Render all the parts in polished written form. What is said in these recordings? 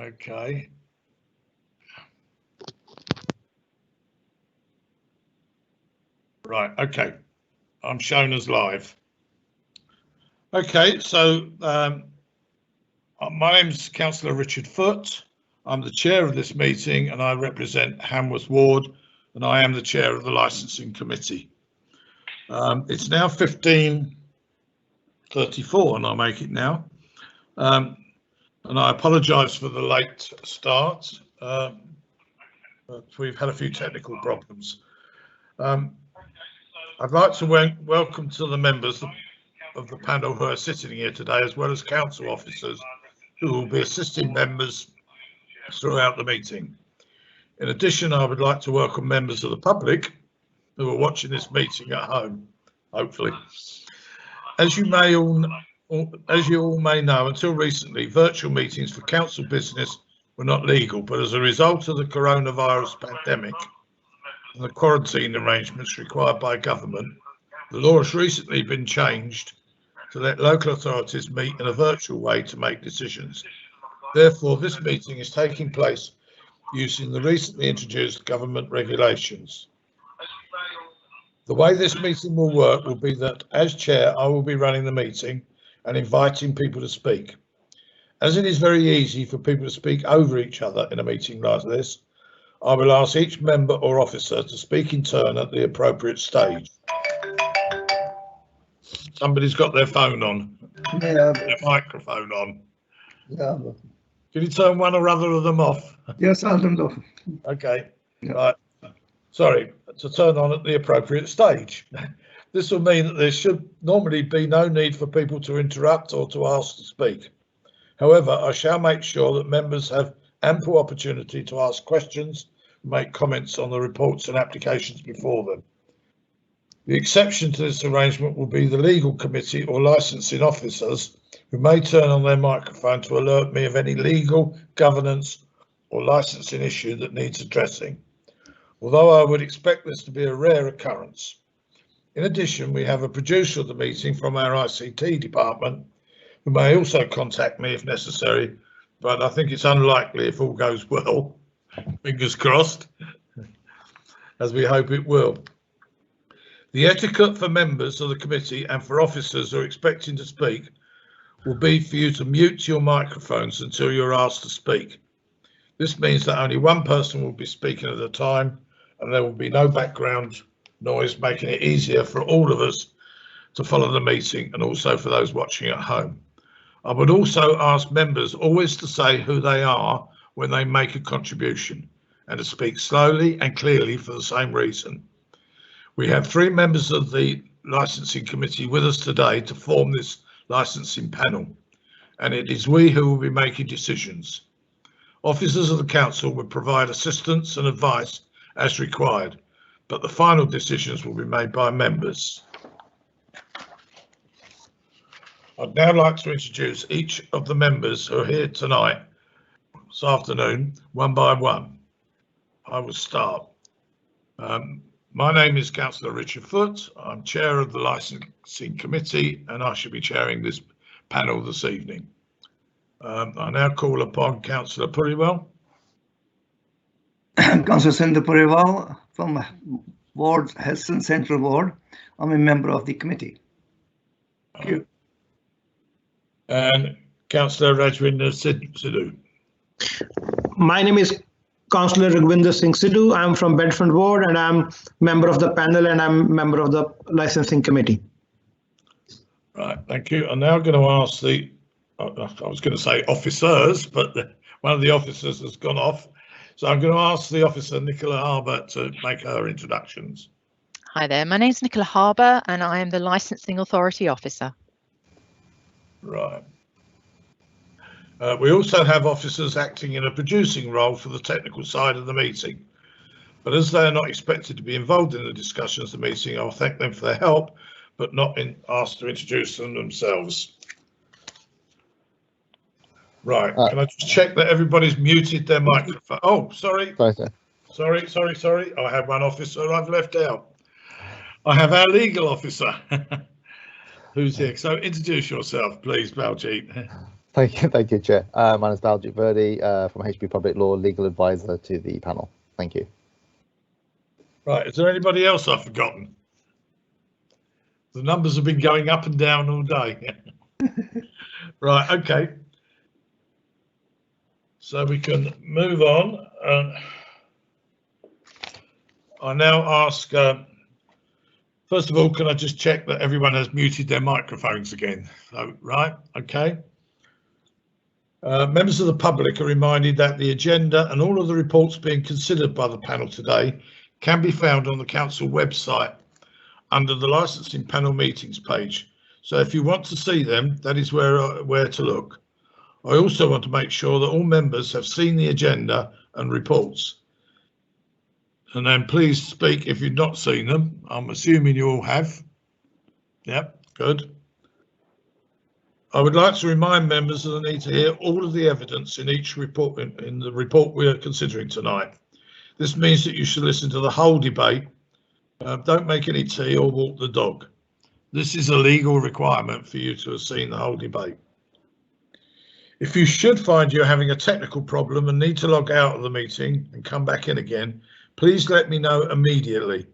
Okay. Right, okay. I'm shown as live. Okay, so my name's Councillor Richard Foote. I'm the chair of this meeting and I represent Hamworth Ward and I am the chair of the Licensing Committee. It's now 15:34 and I'll make it now. And I apologise for the late start, but we've had a few technical problems. I'd like to welcome to the members of the panel who are sitting here today, as well as council officers who will be assisting members throughout the meeting. In addition, I would like to welcome members of the public who are watching this meeting at home, hopefully. As you all may know, until recently, virtual meetings for council business were not legal, but as a result of the coronavirus pandemic and the quarantine arrangements required by government, the law has recently been changed to let local authorities meet in a virtual way to make decisions. Therefore, this meeting is taking place using the recently introduced government regulations. The way this meeting will work will be that, as chair, I will be running the meeting and inviting people to speak. As it is very easy for people to speak over each other in a meeting like this, I will ask each member or officer to speak in turn at the appropriate stage. Somebody's got their phone on. Yeah. Their microphone on. Yeah. Can you turn one or other of them off? Yes, I'll turn it off. Okay. Yeah. Right. Sorry, to turn on at the appropriate stage. This will mean that there should normally be no need for people to interrupt or to ask to speak. However, I shall make sure that members have ample opportunity to ask questions and make comments on the reports and applications before them. The exception to this arrangement will be the legal committee or licensing officers who may turn on their microphone to alert me of any legal, governance or licensing issue that needs addressing, although I would expect this to be a rare occurrence. In addition, we have a producer of the meeting from our ICT department who may also contact me if necessary, but I think it's unlikely if all goes well, fingers crossed, as we hope it will. The etiquette for members of the committee and for officers who are expecting to speak will be for you to mute your microphones until you're asked to speak. This means that only one person will be speaking at a time and there will be no background noise, making it easier for all of us to follow the meeting and also for those watching at home. I would also ask members always to say who they are when they make a contribution and to speak slowly and clearly for the same reason. We have 3 members of the licensing committee with us today to form this licensing panel, and it is we who will be making decisions. Officers of the council will provide assistance and advice as required, but the final decisions will be made by members. I'd now like to introduce each of the members who are here tonight, this afternoon, one by one. I will start. My name is Councillor Richard Foote. I'm chair of the Licensing Committee and I shall be chairing this panel this evening. I now call upon Councillor Puriwal. Councillor Sindhu Puriwal from Ward, Heston Central Ward. I'm a member of the committee. Thank you. And Councillor Rajwinder Sidhu. My name is Councillor Ragwinder Singh Sidhu. I'm from Bedford Ward and I'm member of the panel and I'm member of the licensing committee. Right, thank you. I'm now going to ask the, I was going to say officers, but one of the officers has gone off. So I'm going to ask the officer, Nicola Harbour, to make her introductions. Hi there, my name's Nicola Harbour and I am the Licensing Authority Officer. Right. We also have officers acting in a producing role for the technical side of the meeting, but as they are not expected to be involved in the discussions of the meeting, I'll thank them for their help, but not asked to introduce them themselves. Right, can I just check that everybody's muted their microphone? Oh, sorry. Sorry. I have one officer I've left out. I have our legal officer who's here. So introduce yourself, please, Baljit. Thank you, Chair. My name is Baljit Verdi from HP Public Law, legal advisor to the panel. Thank you. Right, is there anybody else I've forgotten? The numbers have been going up and down all day. Right, okay. So we can move on. I now ask, first of all, can I just check that everyone has muted their microphones again? So, right, okay. Members of the public are reminded that the agenda and all of the reports being considered by the panel today can be found on the council website under the licensing panel meetings page. So if you want to see them, that is where to look. I also want to make sure that all members have seen the agenda and reports. And then please speak if you've not seen them. I'm assuming you all have. Yep, good. I would like to remind members of the need to hear all of the evidence in each report, in the report we are considering tonight. This means that you should listen to the whole debate. Don't make any tea or walk the dog. This is a legal requirement for you to have seen the whole debate. If you should find you're having a technical problem and need to log out of the meeting and come back in again, please let me know immediately.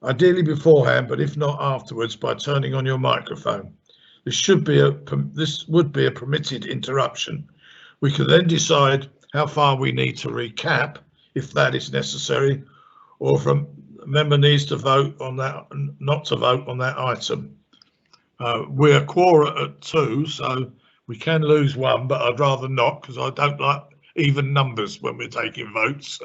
Ideally beforehand, but if not afterwards, by turning on your microphone. This would be a permitted interruption. We can then decide how far we need to recap, if that is necessary, or if a member needs to vote on that, not to vote on that item. We're quorum at 2, so we can lose one, but I'd rather not, because I don't like even numbers when we're taking votes.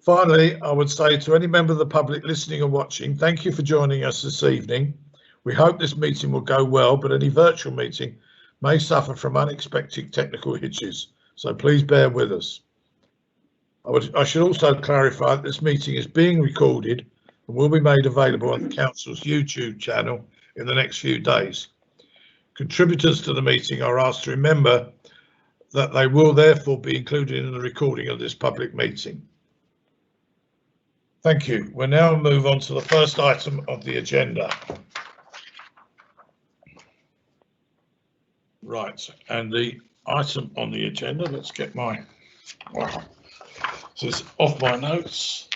Finally, I would say to any member of the public listening or watching, thank you for joining us this evening. We hope this meeting will go well, but any virtual meeting may suffer from unexpected technical hitches, so please bear with us. I should also clarify that this meeting is being recorded and will be made available on the Council's YouTube channel in the next few days. Contributors to the meeting are asked to remember that they will therefore be included in the recording of this public meeting. Thank you. We'll now move on to the first item of the agenda. Right, and the item on the agenda, let's get my, this is off my notes.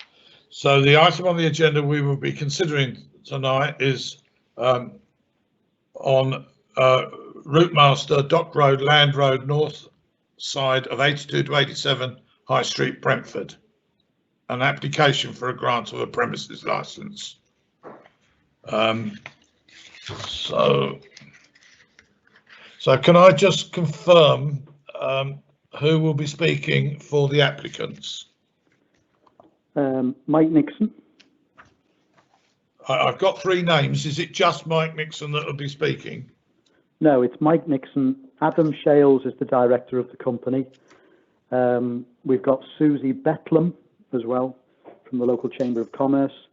So the item on the agenda we will be considering tonight is on Routemaster, Dock Road, Land Road, north side of 82 to 87 High Street, Brentford. An application for a grant of a premises licence. So can I just confirm who will be speaking for the applicants? Mike Nixon. I've got 3 names. Is it just Mike Nixon that will be speaking? No, it's Mike Nixon. Adam Shales is the director of the company. We've got Susie Betlam as well from the local Chamber of Commerce,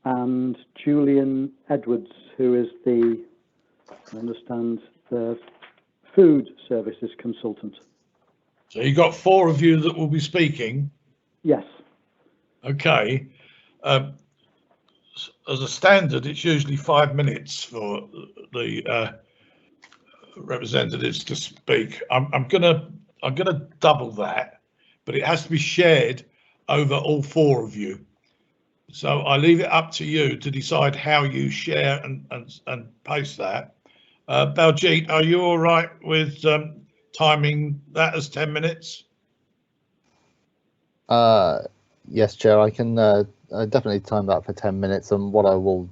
and Julian Edwards, who is the, I understand, the food services consultant. So you got 4 of you that will be speaking? Yes. Okay. As a standard, it's usually 5 minutes for the representatives to speak. I'm gonna double that, but it has to be shared over all 4 of you. So I leave it up to you to decide how you share and post that. Baljit, are you all right with timing that as 10 minutes? Yes, Chair, I can definitely time that for 10 minutes. And what I will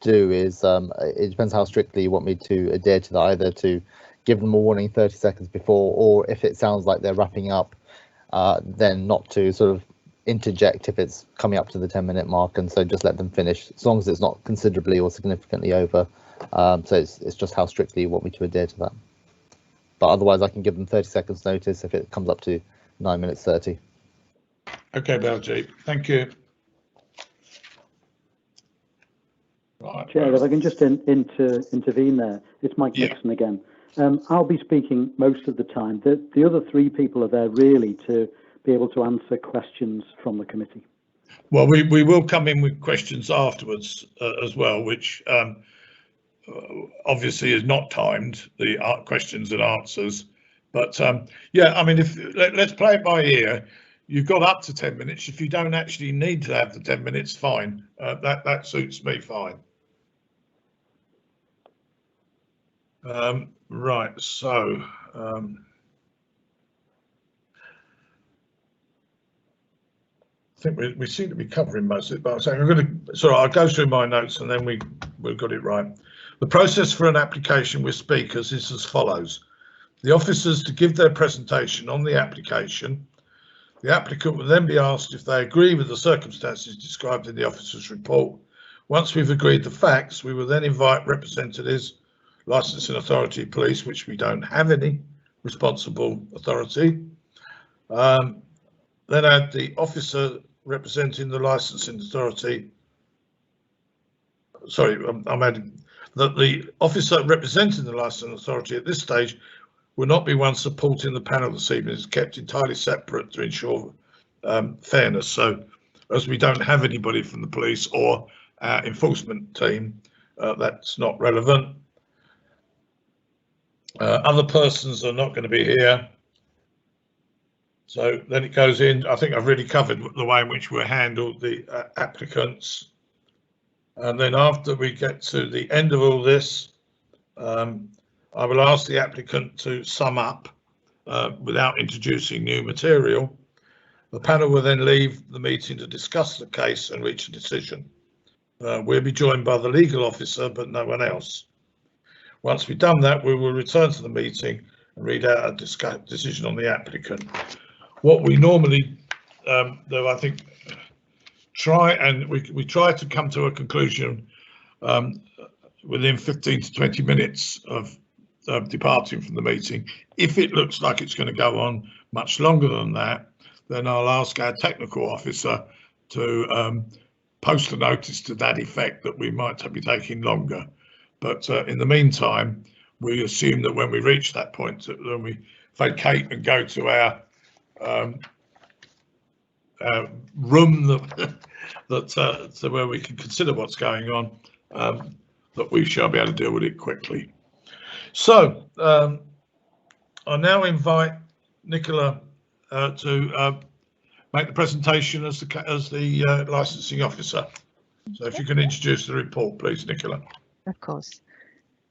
do is, it depends how strictly you want me to adhere to that, either to give them a warning 30 seconds before, or if it sounds like they're wrapping up, then not to sort of interject if it's coming up to the 10-minute mark, and so just let them finish, as long as it's not considerably or significantly over. So it's just how strictly you want me to adhere to that. But otherwise, I can give them 30 seconds notice if it comes up to 9 minutes 30. Okay, Baljit, thank you. Right. Chair, if I can just intervene there. It's Mike Nixon again. I'll be speaking most of the time. The other 3 people are there really to be able to answer questions from the committee. Well, we will come in with questions afterwards as well, which obviously is not timed, the questions and answers. But yeah, I mean, let's play it by ear. You've got up to 10 minutes. If you don't actually need to have the 10 minutes, fine. That suits me fine. Right, so I think we seem to be covering most of it, but I'm saying I'll go through my notes and then we've got it right. The process for an application with speakers is as follows. The officers to give their presentation on the application. The applicant will then be asked if they agree with the circumstances described in the officer's report. Once we've agreed the facts, we will then invite representatives, licensing authority, police, which we don't have any responsible authority. Then add the officer representing the licensing authority. Sorry, I'm adding that the officer representing the licensing authority at this stage will not be one supporting the panel this evening. It's kept entirely separate to ensure fairness. So as we don't have anybody from the police or our enforcement team, that's not relevant. Other persons are not going to be here. So then it goes in. I think I've really covered the way in which we handle the applicants. And then after we get to the end of all this, I will ask the applicant to sum up without introducing new material. The panel will then leave the meeting to discuss the case and reach a decision. We'll be joined by the legal officer, but no one else. Once we've done that, we will return to the meeting and read out a decision on the applicant. What we normally do, I think, we try to come to a conclusion within 15 to 20 minutes of departing from the meeting. If it looks like it's going to go on much longer than that, then I'll ask our technical officer to post a notice to that effect that we might be taking longer. But in the meantime, we assume that when we reach that point, then we vacate and go to our room so where we can consider what's going on, that we shall be able to deal with it quickly. So I now invite Nicola to make the presentation as the licensing officer. So if you can introduce the report, please, Nicola. Of course.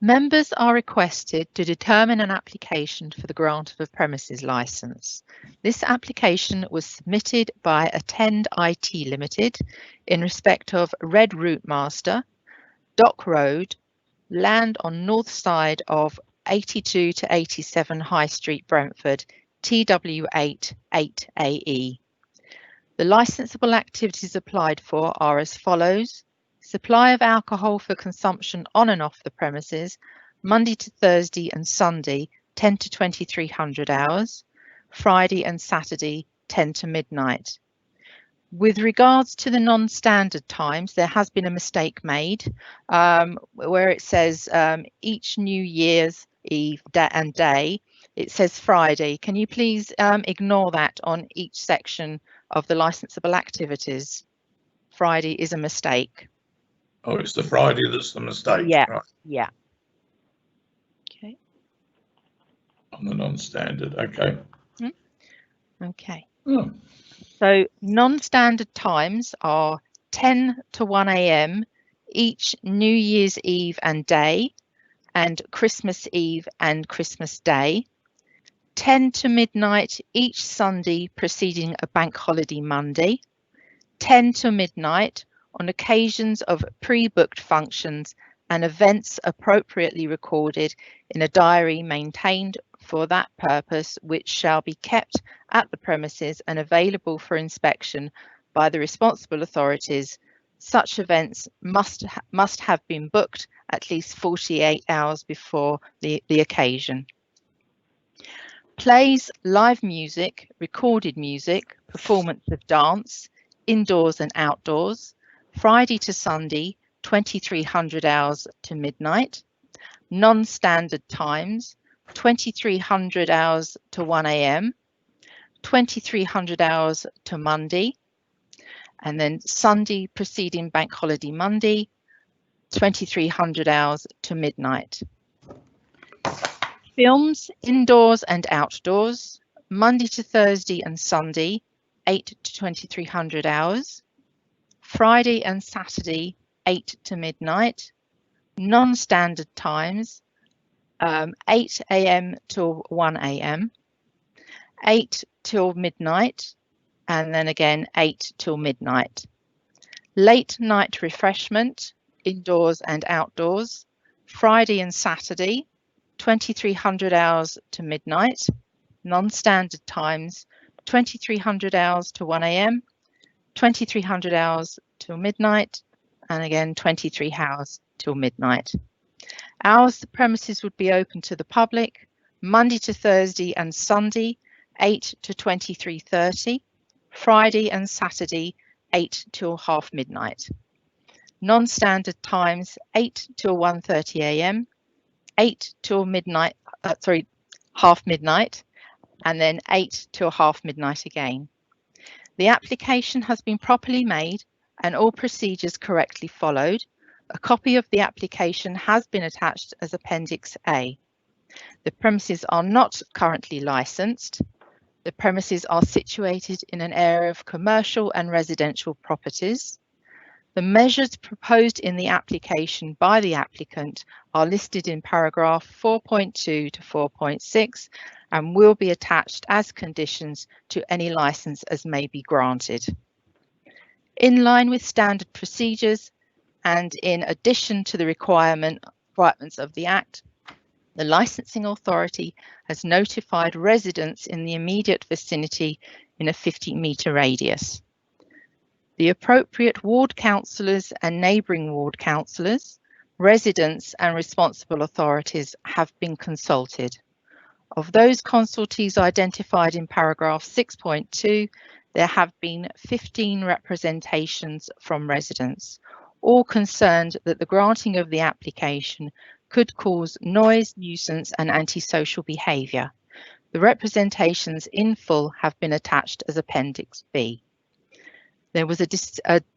Members are requested to determine an application for the grant of a premises licence. This application was submitted by Attend IT Limited in respect of Red Route Master, Dock Road, land on north side of 82 to 87 High Street, Brentford, TW8 8AE. The licensable activities applied for are as follows. Supply of alcohol for consumption on and off the premises, Monday to Thursday and Sunday, 10 to 2300 hours, Friday and Saturday, 10 to midnight. With regards to the non-standard times, there has been a mistake made where it says each New Year's Eve and day, it says Friday. Can you please ignore that on each section of the licensable activities? Friday is a mistake. Oh, it's the Friday that's the mistake. Yeah, right. yeah. Okay. On the non-standard, okay. Okay. Oh. So non-standard times are 10 to 1 a.m. each New Year's Eve and day, and Christmas Eve and Christmas Day. 10 to midnight each Sunday preceding a bank holiday Monday. 10 to midnight on occasions of pre-booked functions and events appropriately recorded in a diary maintained for that purpose, which shall be kept at the premises and available for inspection by the responsible authorities. Such events must have been booked at least 48 hours before the occasion. Plays, live music, recorded music, performance of dance, indoors and outdoors, Friday to Sunday, 2300 hours to midnight. Non-standard times, 2300 hours to 1 a.m., 2300 hours to Monday, and then Sunday preceding bank holiday Monday, 2300 hours to midnight. Films, indoors and outdoors, Monday to Thursday and Sunday, 8 to 2300 hours. Friday and Saturday, 8 to midnight. Non-standard times, 8 AM till 1 AM, 8 till midnight, and then again 8 till midnight. Late night refreshment, indoors and outdoors, Friday and Saturday, 2300 hours to midnight. Non-standard times, 2300 hours to 1 AM, 2300 hours till midnight, and again 23 hours till midnight. Hours the premises would be open to the public, Monday to Thursday and Sunday, 8 to 23:30, Friday and Saturday, 8 till half midnight. Non-standard times, 8 till 1:30 AM, 8 till midnight, half midnight, and then 8 till half midnight again. The application has been properly made and all procedures correctly followed. A copy of the application has been attached as Appendix A. The premises are not currently licensed. The premises are situated in an area of commercial and residential properties. The measures proposed in the application by the applicant are listed in paragraph 4.2 to 4.6 and will be attached as conditions to any licence as may be granted. In line with standard procedures and in addition to the requirements of the Act, the licensing authority has notified residents in the immediate vicinity in a 50-metre radius. The appropriate ward councillors and neighbouring ward councillors, residents and responsible authorities have been consulted. Of those consultees identified in paragraph 6.2, there have been 15 representations from residents, all concerned that the granting of the application could cause noise, nuisance and antisocial behaviour. The representations in full have been attached as Appendix B. There was a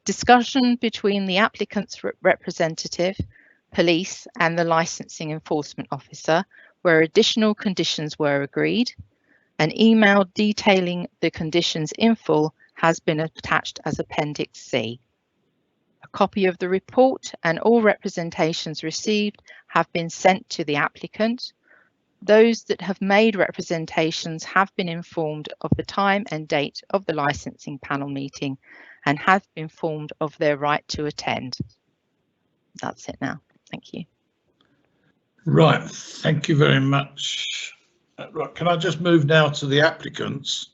discussion between the applicant's representative, police and the licensing enforcement officer where additional conditions were agreed. An email detailing the conditions in full has been attached as Appendix C. A copy of the report and all representations received have been sent to the applicant. Those that have made representations have been informed of the time and date of the licensing panel meeting and have been informed of their right to attend. That's it now. Thank you. Right, thank you very much. Right, can I just move now to the applicants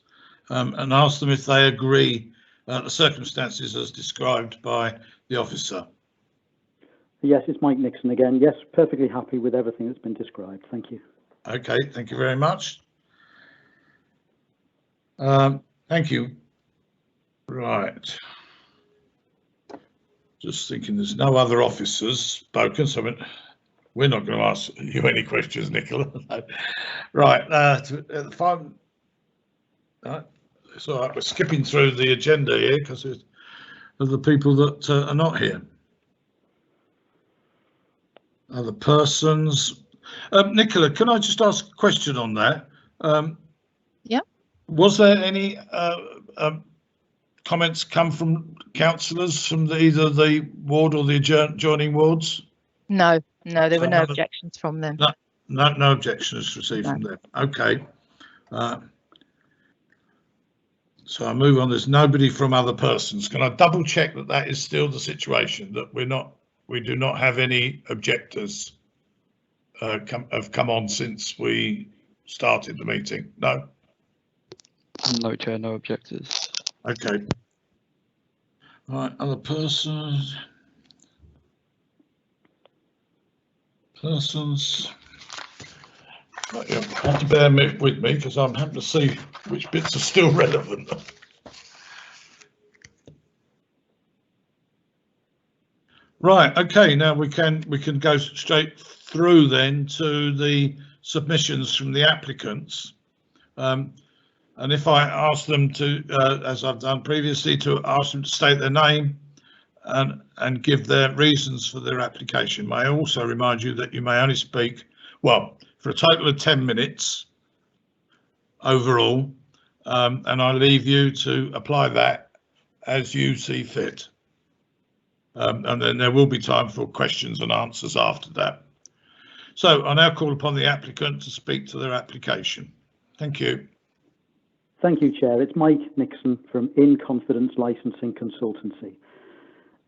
and ask them if they agree the circumstances as described by the officer? Yes, it's Mike Nixon again. Yes, perfectly happy with everything that's been described. Thank you. Okay, thank you very much. Thank you. Right. Just thinking there's no other officers spoken, so we're not going to ask you any questions, Nicola. Right, it's all right, we're skipping through the agenda here because of the people that are not here. Other persons. Nicola, can I just ask a question on that? Yeah. Was there any comments come from councillors from either the ward or the adjoining wards? No, there were no objections from them. No objections received from them. Okay. So I move on. There's nobody from other persons. Can I double check that that is still the situation, that we do not have any objectors have come on since we started the meeting? No? No, Chair, no objectors. Okay. Right, other persons. Right, you have to bear with me because I'm having to see which bits are still relevant. Right, okay, now we can go straight through then to the submissions from the applicants. And if I ask them to, as I've done previously, to ask them to state their name and give their reasons for their application. May I also remind you that you may only speak, well, for a total of 10 minutes overall, and I leave you to apply that as you see fit. And then there will be time for questions and answers after that. So I now call upon the applicant to speak to their application. Thank you. Thank you, Chair. It's Mike Nixon from In Confidence Licensing Consultancy.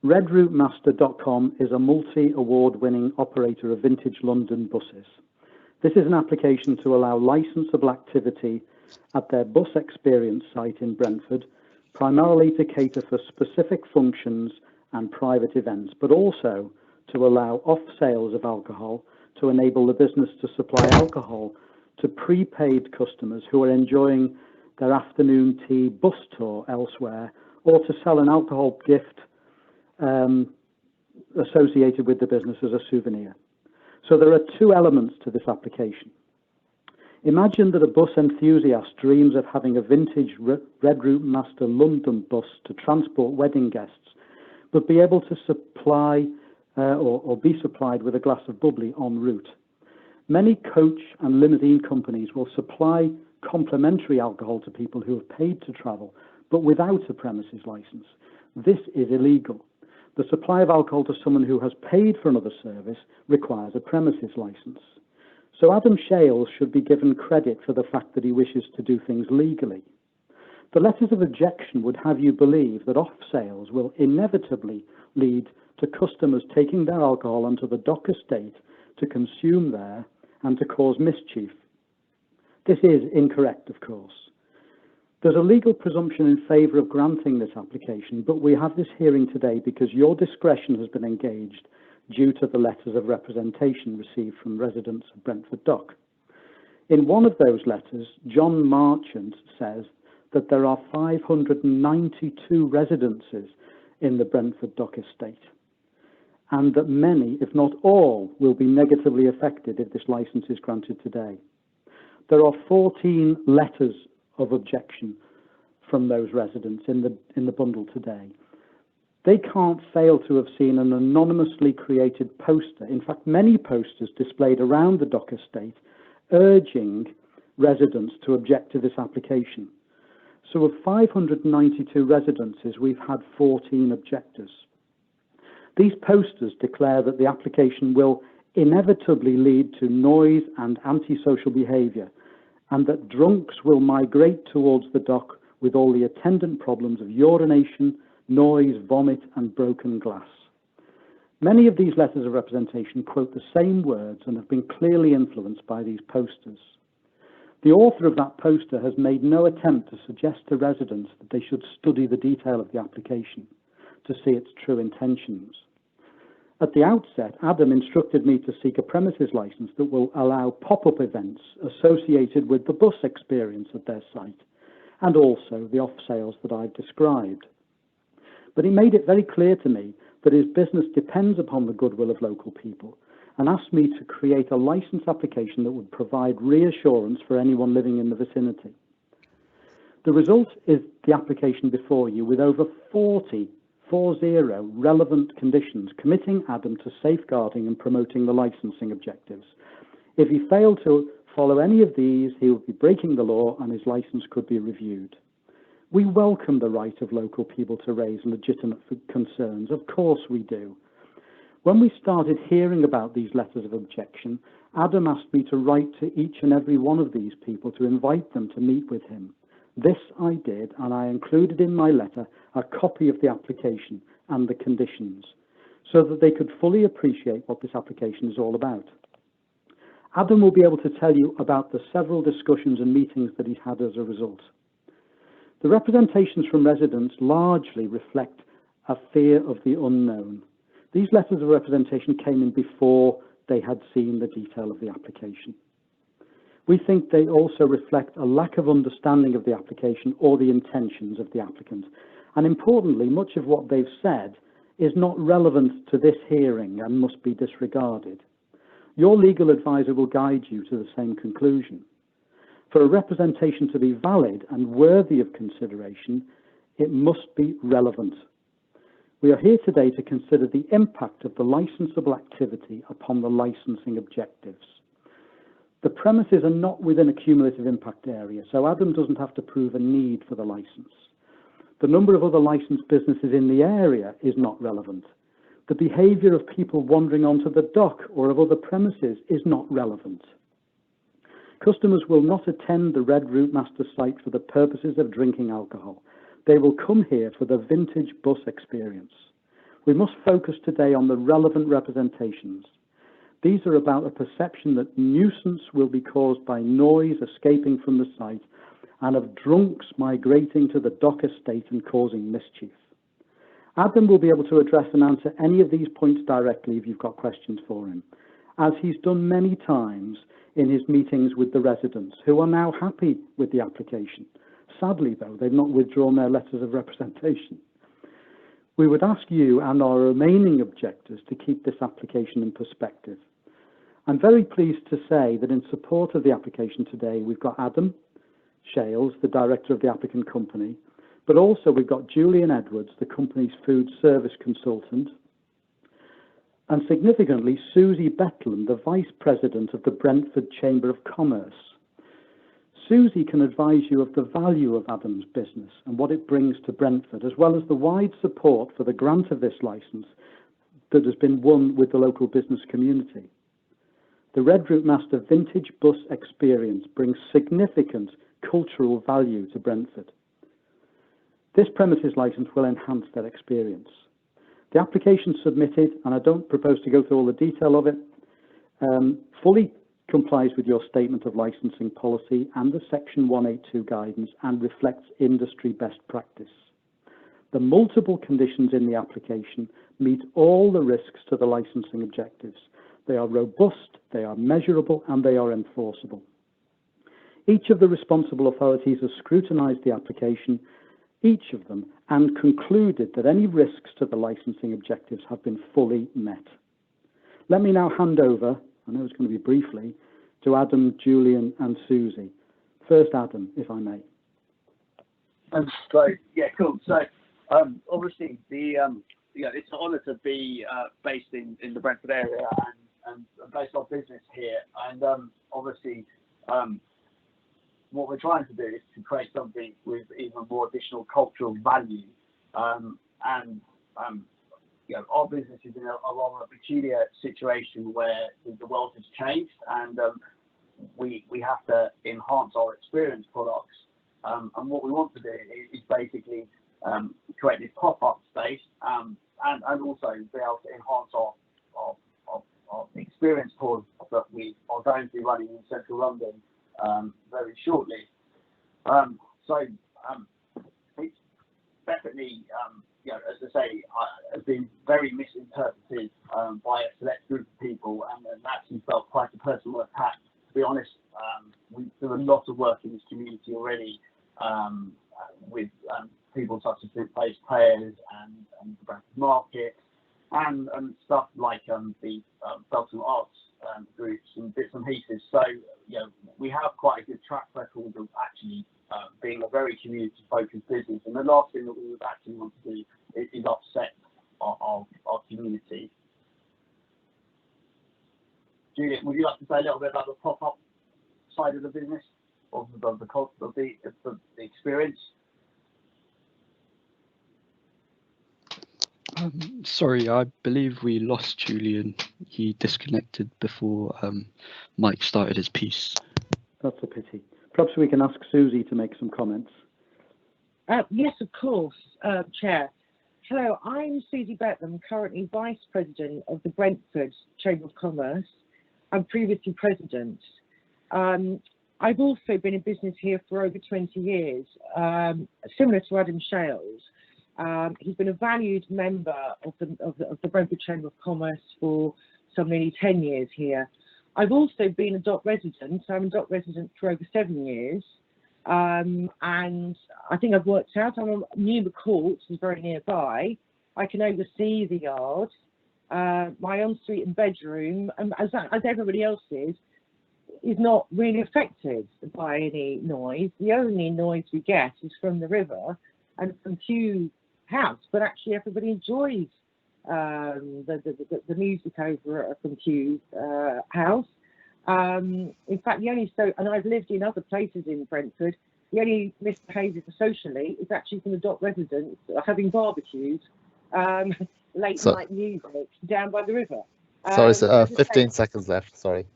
RedRouteMaster.com is a multi-award-winning operator of vintage London buses. This is an application to allow licensable activity at their bus experience site in Brentford, primarily to cater for specific functions and private events, but also to allow off-sales of alcohol to enable the business to supply alcohol to prepaid customers who are enjoying their afternoon tea bus tour elsewhere, or to sell an alcohol gift associated with the business as a souvenir. So there are two elements to this application. Imagine that a bus enthusiast dreams of having a vintage Red Route Master London bus to transport wedding guests, but be able to supply or be supplied with a glass of bubbly en route. Many coach and limousine companies will supply complimentary alcohol to people who have paid to travel, but without a premises license. This is illegal. The supply of alcohol to someone who has paid for another service requires a premises license. So Adam Shales should be given credit for the fact that he wishes to do things legally. The letters of objection would have you believe that off-sales will inevitably lead to customers taking their alcohol onto the dock estate to consume there and to cause mischief. This is incorrect, of course. There's a legal presumption in favour of granting this application, but we have this hearing today because your discretion has been engaged due to the letters of representation received from residents of Brentford Dock. In one of those letters, John Marchant says that there are 592 residences in the Brentford Dock estate, and that many, if not all, will be negatively affected if this licence is granted today. There are 14 letters of objection from those residents in the bundle today. They can't fail to have seen an anonymously created poster, in fact many posters displayed around the dock estate, urging residents to object to this application. So of 592 residences, we've had 14 objectors. These posters declare that the application will inevitably lead to noise and antisocial behaviour, and that drunks will migrate towards the dock with all the attendant problems of urination, noise, vomit and broken glass. Many of these letters of representation quote the same words and have been clearly influenced by these posters. The author of that poster has made no attempt to suggest to residents that they should study the detail of the application to see its true intentions. At the outset, Adam instructed me to seek a premises license that will allow pop-up events associated with the bus experience at their site, and also the off-sales that I've described. But he made it very clear to me that his business depends upon the goodwill of local people, and asked me to create a license application that would provide reassurance for anyone living in the vicinity. The result is the application before you with over 40 relevant conditions committing Adam to safeguarding and promoting the licensing objectives. If he failed to follow any of these, he would be breaking the law and his license could be reviewed. We welcome the right of local people to raise legitimate concerns. Of course we do. When we started hearing about these letters of objection, Adam asked me to write to each and every one of these people to invite them to meet with him. This I did, and I included in my letter a copy of the application and the conditions, so that they could fully appreciate what this application is all about. Adam will be able to tell you about the several discussions and meetings that he's had as a result. The representations from residents largely reflect a fear of the unknown. These letters of representation came in before they had seen the detail of the application. We think they also reflect a lack of understanding of the application or the intentions of the applicant. And importantly, much of what they've said is not relevant to this hearing and must be disregarded. Your legal advisor will guide you to the same conclusion. For a representation to be valid and worthy of consideration, it must be relevant. We are here today to consider the impact of the licensable activity upon the licensing objectives. The premises are not within a cumulative impact area, so Adam doesn't have to prove a need for the license. The number of other licensed businesses in the area is not relevant. The behaviour of people wandering onto the dock or of other premises is not relevant. Customers will not attend the Red Route Master site for the purposes of drinking alcohol. They will come here for the vintage bus experience. We must focus today on the relevant representations. These are about a perception that nuisance will be caused by noise escaping from the site and of drunks migrating to the dock estate and causing mischief. Adam will be able to address and answer any of these points directly if you've got questions for him, as he's done many times in his meetings with the residents, who are now happy with the application. Sadly, though, they've not withdrawn their letters of representation. We would ask you and our remaining objectors to keep this application in perspective. I'm very pleased to say that in support of the application today, we've got Adam Shales, the director of the applicant company, but also we've got Julian Edwards, the company's food service consultant, and significantly, Susie Betlam, the vice president of the Brentford Chamber of Commerce. Susie can advise you of the value of Adam's business and what it brings to Brentford, as well as the wide support for the grant of this licence that has been won with the local business community. The Red Route Master Vintage Bus Experience brings significant cultural value to Brentford. This premises licence will enhance their experience. The application submitted, and I don't propose to go through all the detail of it, fully complies with your statement of licensing policy and the Section 182 guidance and reflects industry best practice. The multiple conditions in the application meet all the risks to the licensing objectives. They are robust, they are measurable, and they are enforceable. Each of the responsible authorities has scrutinised the application, each of them, and concluded that any risks to the licensing objectives have been fully met. Let me now hand over, I know it's going to be briefly, to Adam, Julian and Susie. First, Adam, if I may. So, yeah, cool. So, obviously, it's an honour to be based in the Brentford area and based our business here. And obviously, what we're trying to do is to create something with even more additional cultural value. Our business is in a rather peculiar situation where the world has changed, and we have to enhance our experience products. And what we want to do is basically create this pop-up space and also be able to enhance our experience tours that we are going to be running in central London very shortly. It's definitely, as I say, has been very misinterpreted by a select group of people, and actually felt quite a personal attack. To be honest, we do a lot of work in this community already with people such as food-based players and the Brentford Market, and stuff like the Belton Arts groups and bits and pieces. So, we have quite a good track record of actually being a very community-focused business. And the last thing that we would actually want to do is upset our community. Juliet, would you like to say a little bit about the pop-up side of the business, of the experience? Sorry, I believe we lost Julian. He disconnected before Mike started his piece. That's a pity. Perhaps we can ask Susie to make some comments. Yes, of course, Chair. Hello, I'm Susie Betlam, currently Vice President of the Brentford Chamber of Commerce. I'm previously President. I've also been in business here for over 20 years, similar to Adam Shales. He's been a valued member of the Brentford Chamber of Commerce for some nearly 10 years here. I've also been a dock resident, so I'm a dock resident for over 7 years. And I think I've worked out, I'm near the court, is very nearby. I can oversee the yard. My ensuite and bedroom, as everybody else is not really affected by any noise. The only noise we get is from the river and from few house, but actually everybody enjoys the music over from Q's house. In fact, and I've lived in other places in Brentford, the only misbehaviour socially is actually from the dock residents having barbecues, late night music down by the river. Sorry, 15 seconds left, sorry.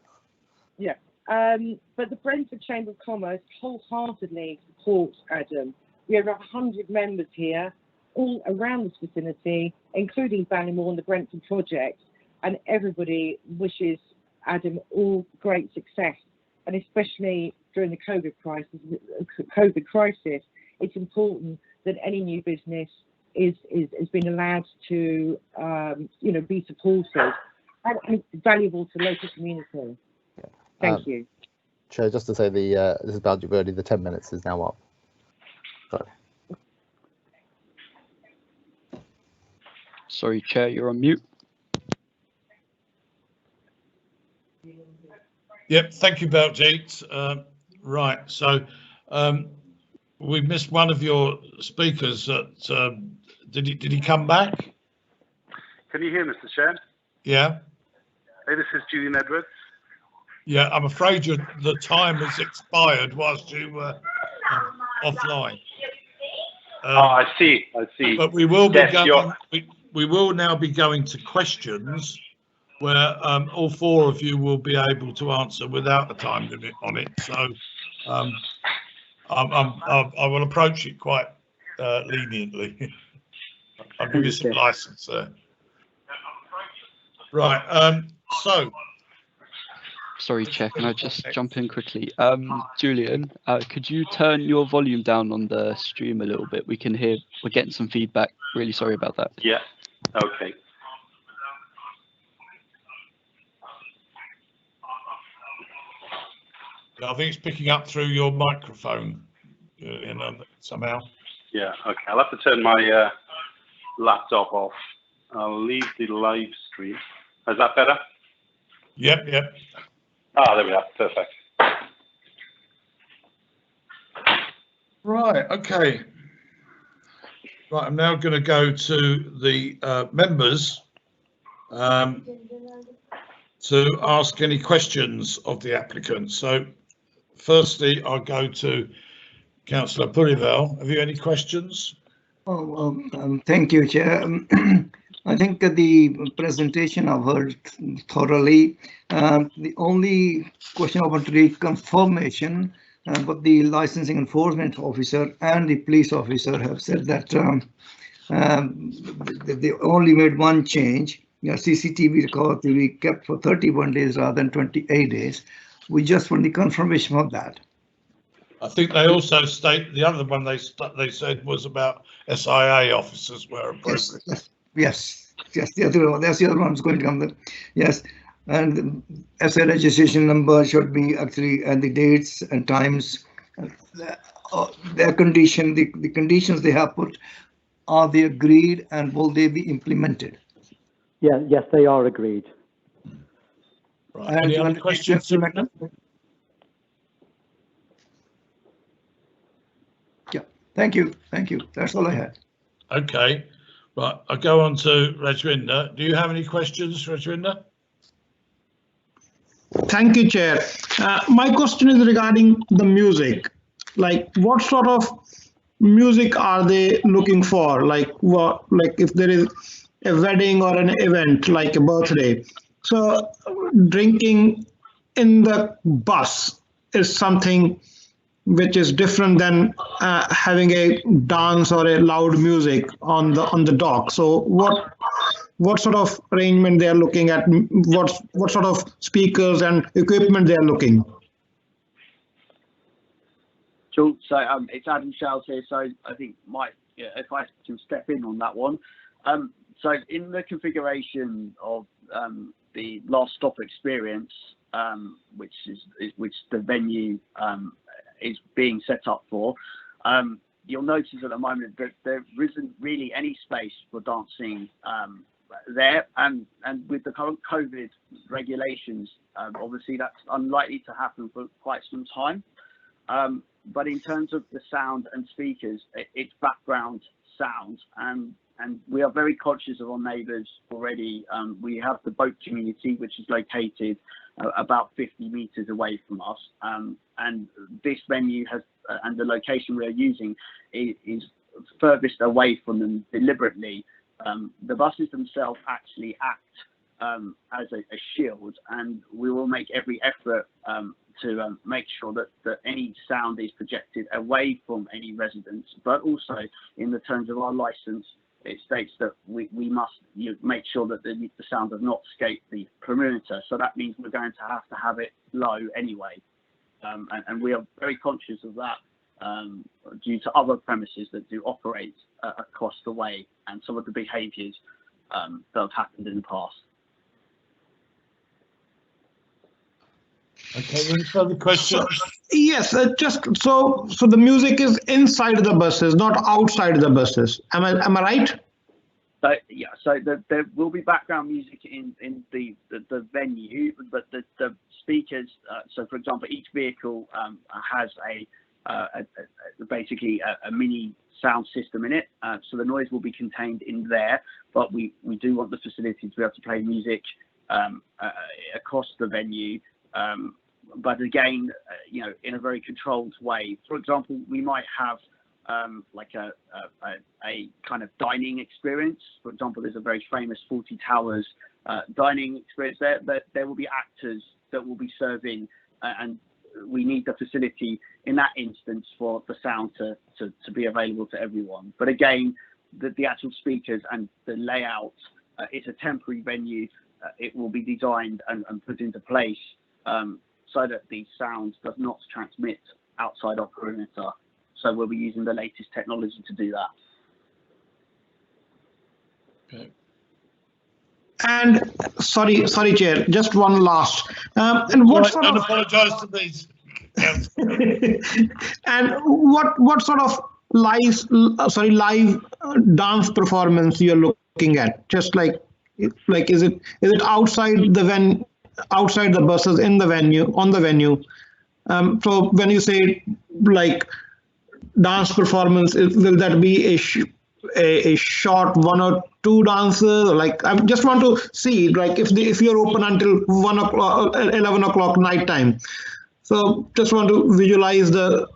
Yeah, but the Brentford Chamber of Commerce wholeheartedly supports Adam. We have 100 members here, all around this vicinity, including Ballymore and the Brentford project, and everybody wishes Adam all great success, and especially during the COVID crisis, it's important that any new business is being allowed to be supported and valuable to local community. Thank you. Chair, just to say this is about Verdi, the 10 minutes is now up. Sorry. Sorry, Chair, you're on mute. Yep, thank you, Baljeet. Right, so we missed one of your speakers. Did he come back? Can you hear, Mr. Chair? Yeah. Hey, this is Julian Edwards. Yeah, I'm afraid the time has expired whilst you were offline. I see. But we will be going. We will now be going to questions, where all four of you will be able to answer without a time limit on it. So I will approach it quite leniently. I'll give you some license there. Right. Sorry, Chair, can I just jump in quickly? Julian, could you turn your volume down on the stream a little bit? We can hear, we're getting some feedback. Really sorry about that. Yeah, okay. I think it's picking up through your microphone, somehow. Yeah, okay. I'll have to turn my laptop off. I'll leave the live stream. Is that better? Yep. Ah, there we are. Perfect. Right, okay. Right, I'm now going to go to the members to ask any questions of the applicant. So firstly, I'll go to Councillor Purival. Have you any questions? Thank you, Chair. I think the presentation I've heard thoroughly. The only question I want to read confirmation, but the licensing enforcement officer and the police officer have said that they only made one change. CCTV record to be kept for 31 days rather than 28 days. We just want the confirmation of that. I think they also state the other one they said was about SIA officers were appropriate. Yes. The other one. That's the other one. Going to come there. Yes, and SIA registration number should be actually and the dates and times. Their condition, the conditions they have put, are they agreed and will they be implemented? Yeah. Yes, they are agreed. Right. Any other questions? Yeah. Thank you. That's all I had. Okay. Right. I'll go on to Rajwinder. Do you have any questions, Rajwinder? Thank you, Chair. My question is regarding the music. Like, what sort of music are they looking for? Like if there is a wedding or an event like a birthday. So drinking in the bus is something which is different than having a dance or a loud music on the dock. So what sort of arrangement they are looking at? What sort of speakers and equipment they are looking? Sure. So it's Adam Shales here. So I think if I can step in on that one. So in the configuration of the last stop experience, which the venue is being set up for, you'll notice at the moment that there isn't really any space for dancing there, and with the current COVID regulations, obviously that's unlikely to happen for quite some time. but in terms of the sound and speakers, it's background sound, and we are very conscious of our neighbours already. We have the boat community, which is located about 50 metres away from us, and this venue has, and the location we are using is furthest away from them deliberately. The buses themselves actually act as a shield, and we will make every effort to make sure that any sound is projected away from any residents, but also in the terms of our licence, it states that we must make sure that the sound does not escape the perimeter. So that means we're going to have it low anyway, and we are very conscious of that due to other premises that do operate across the way and some of the behaviours that have happened in the past. Okay, any further questions? Yes, just so the music is inside the buses, not outside the buses. Am I right? So yeah, so there will be background music in the venue, but the speakers. So for example, each vehicle has basically a mini sound system in it. So the noise will be contained in there, but we do want the facility to be able to play music across the venue. But again, in a very controlled way. For example, we might have like a kind of dining experience. For example, there's a very famous Foote Towers dining experience there. There will be actors that will be serving, and we need the facility in that instance for the sound to be available to everyone. But again, the actual speakers and the layout, it's a temporary venue. It will be designed and put into place so that the sound does not transmit outside our perimeter. So we'll be using the latest technology to do that. Okay. And sorry, Chair, just one last. And what sort Don't of apologise to these. and what sort of live dance performance you're looking at? Just like is it outside outside the buses, in the venue, on the venue? So when you say like dance performance, will that be a short 1 or 2 dances? Like I just want to see, like if you're open until 1 o'clock, 11 o'clock night time. So just want to visualize the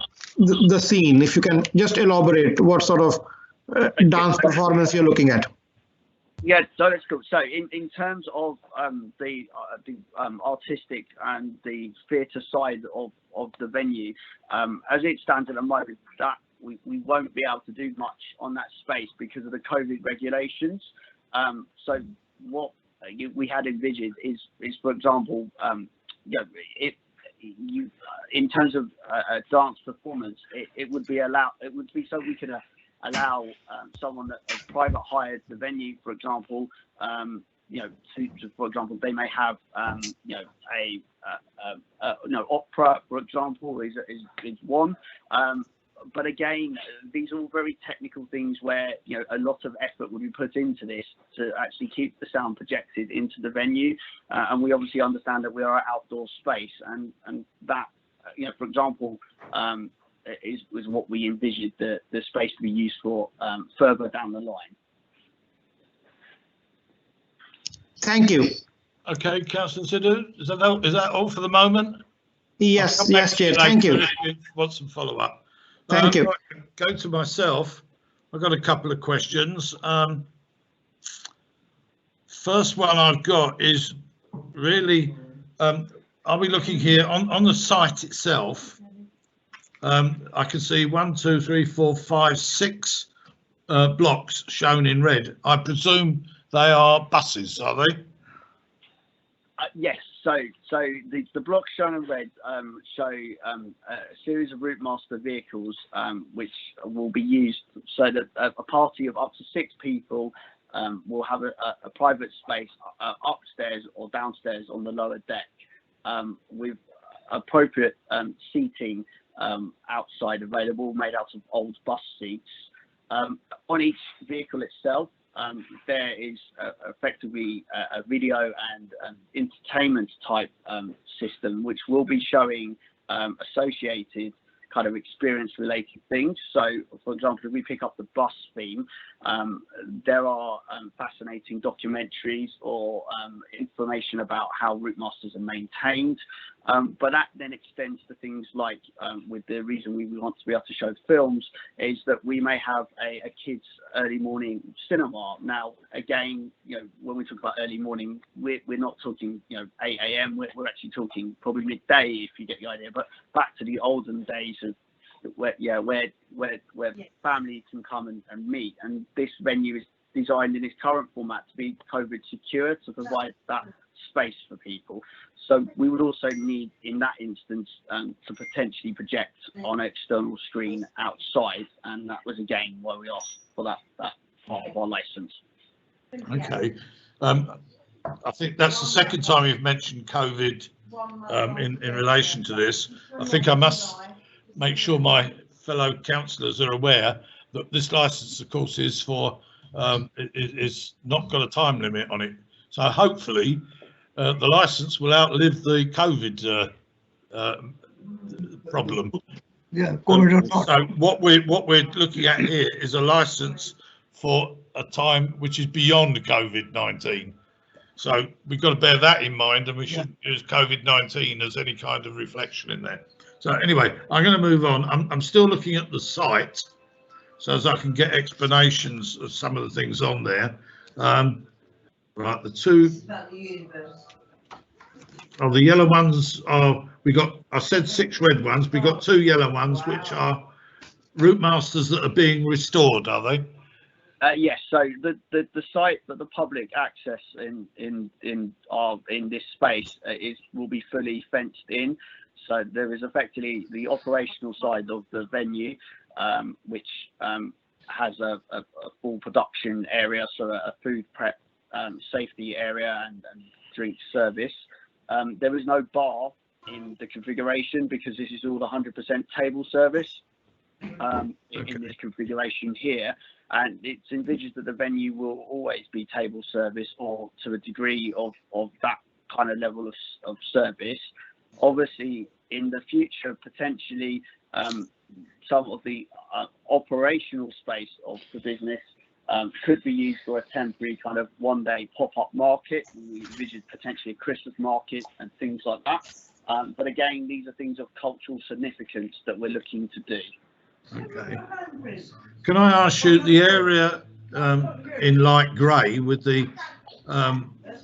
scene. If you can just elaborate what sort of dance performance you're looking at. Yeah, so that's cool. So in terms of the artistic and the theatre side of the venue, as it stands at the moment, that we won't be able to do much on that space because of the COVID regulations. So what we had envisioned is for example, if you in terms of a dance performance, it would be so we could allow someone that has private hired the venue, for example, for example, they may have opera, for example, is one. But again, these are all very technical things where a lot of effort will be put into this to actually keep the sound projected into the venue, and we obviously understand that we are an outdoor space, and that for example is what we envisioned the space to be used for further down the line. Thank you. Okay, Councillor Sidhu, is that all for the moment? Yes, Chair. Thank you. If you want some follow up. Thank you. Go to myself. I've got a couple of questions. First one I've got is really, are we looking here on the site itself? I can see 1, 2, 3, 4, 5, 6 blocks shown in red. I presume they are buses, are they? Yes. So the blocks shown in red show a series of route master vehicles which will be used so that a party of up to 6 people will have a private space upstairs or downstairs on the lower deck with appropriate seating outside available, made out of old bus seats. On each vehicle itself, there is effectively a video and entertainment type system which will be showing associated kind of experience related things. So, for example, if we pick up the bus theme, there are fascinating documentaries or information about how route masters are maintained. But that then extends to things like, with the reason we want to be able to show films, is that we may have a kids' early morning cinema. Now, again, when we talk about early morning, we're not talking 8 a.m. We're actually talking probably midday, if you get the idea. But back to the olden days of where families can come and meet, and this venue is designed in its current format to be COVID secure, to provide that space for people. So we would also need, in that instance, to potentially project on an external screen outside, and that was again why we asked for that part of our license. Okay. I think that's the second time you've mentioned COVID in relation to this. I think I must make sure my fellow councillors are aware that this license, of course, is for is not got a time limit on it. So hopefully the license will outlive the COVID problem. Yeah, COVID or not. So what we're looking at here is a license for a time which is beyond COVID-19. So we've got to bear that in mind, and we shouldn't use COVID-19 as any kind of reflection in there. So anyway, I'm going to move on. I'm still looking at the site, so as I can get explanations of some of the things on there. Right, the two. Oh, the yellow ones are, I said 6 red ones. We got 2 yellow ones, which are route masters that are being restored, are they? Yes. So the site that the public access in this space will be fully fenced in. So there is effectively the operational side of the venue, which has a full production area, so a food prep safety area and drink service. There is no bar in the configuration because this is all 100% table service in this configuration here, and it's envisaged that the venue will always be table service, or to a degree of that kind of level of service. Obviously, in the future, potentially some of the operational space of the business could be used for a temporary kind of one-day pop-up market. We envision potentially a Christmas market and things like that. But again, these are things of cultural significance that we're looking to do. Okay. Can I ask you, the area in light grey with the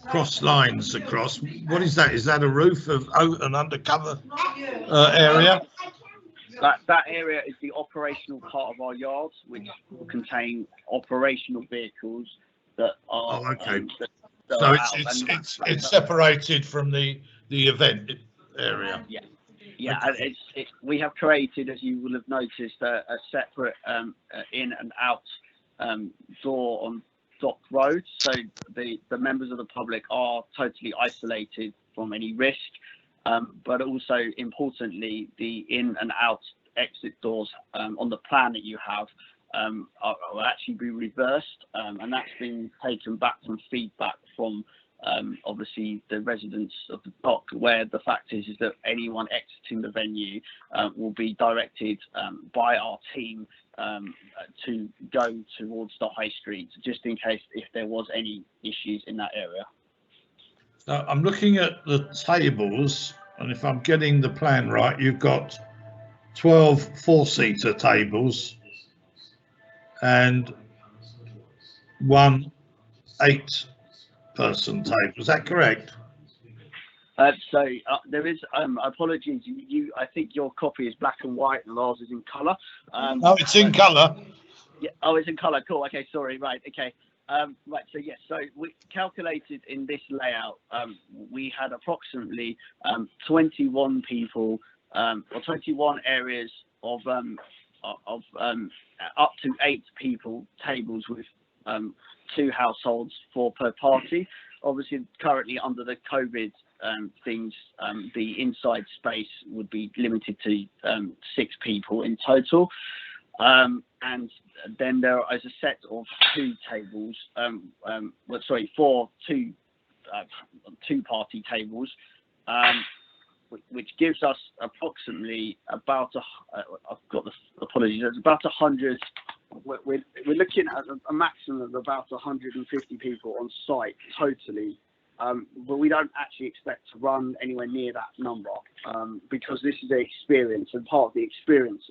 cross lines across, what is that? Is that a roof of an undercover area? That area is the operational part of our yards, which will contain operational vehicles that are. Oh, okay. That So are it's separated from the event area. Yeah. Yeah, Okay. and we have created, as you will have noticed, a separate in and out door on Dock Road, so the members of the public are totally isolated from any risk, but also importantly, the in and out exit doors on the plan that you have will actually be reversed, and that's been taken back from feedback from obviously the residents of the dock, where the fact is that anyone exiting the venue will be directed by our team to go towards the high street, just in case if there was any issues in that area. Now, I'm looking at the tables, and if I'm getting the plan right, you've got 12 4-seater tables and 1 8-person table. Is that correct? So there is apologies. I think your copy is black and white, and ours is in colour. No, it's in colour. Yeah. Oh, it's in colour. Cool. Okay. Sorry. Right. Okay. Right. So yes. So we calculated in this layout. We had approximately 21 people, or 21 areas of up to 8 people tables with 2 households, 4 per party. Obviously, currently under the COVID things, the inside space would be limited to 6 people in total. And then there is a set of 2 tables, 4 two-party tables, which gives us approximately about I've got the apologies. It's about 100. We're looking at a maximum of about 150 people on site totally, but we don't actually expect to run anywhere near that number because this is an experience, and part of the experience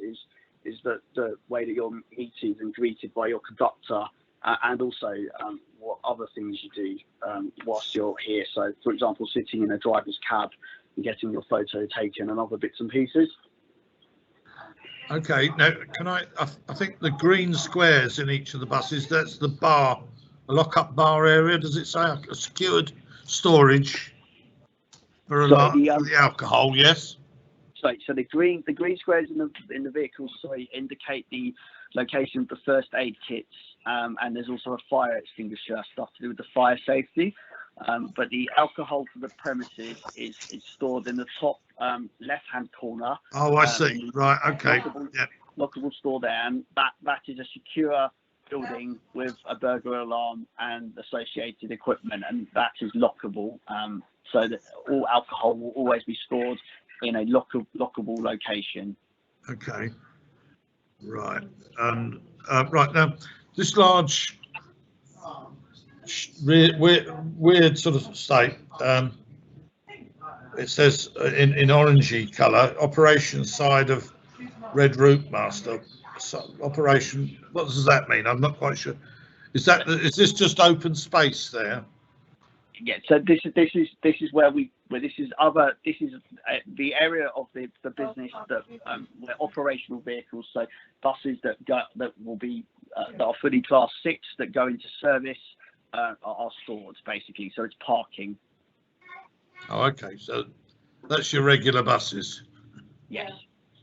is the way that you're meted and greeted by your conductor, and also what other things you do whilst you're here. So, for example, sitting in a driver's cab and getting your photo taken and other bits and pieces. Okay, now can I think the green squares in each of the buses, that's the bar, a lock-up bar area, does it say? A secured storage for the alcohol, yes? So the green squares in the vehicles, indicate the location of the first aid kits, and there's also a fire extinguisher, stuff to do with the fire safety. But the alcohol for the premises is stored in the top left-hand corner. Oh, I see. Right. Okay. Lockable store there, and that is a secure building with a burglar alarm and associated equipment, and that is lockable. So that all alcohol will always be stored in a lockable location. Okay. Right. And right now, this large weird sort of state. It says in orangey colour, operation side of Red Route Master. So, operation. What does that mean? I'm not quite sure. Is this just open space there? Yeah. So this is where this is the area of the business that where operational vehicles, so buses that will be that are fully class 6 that go into service are stored basically. So it's parking. Oh, okay. So that's your regular buses. Yes.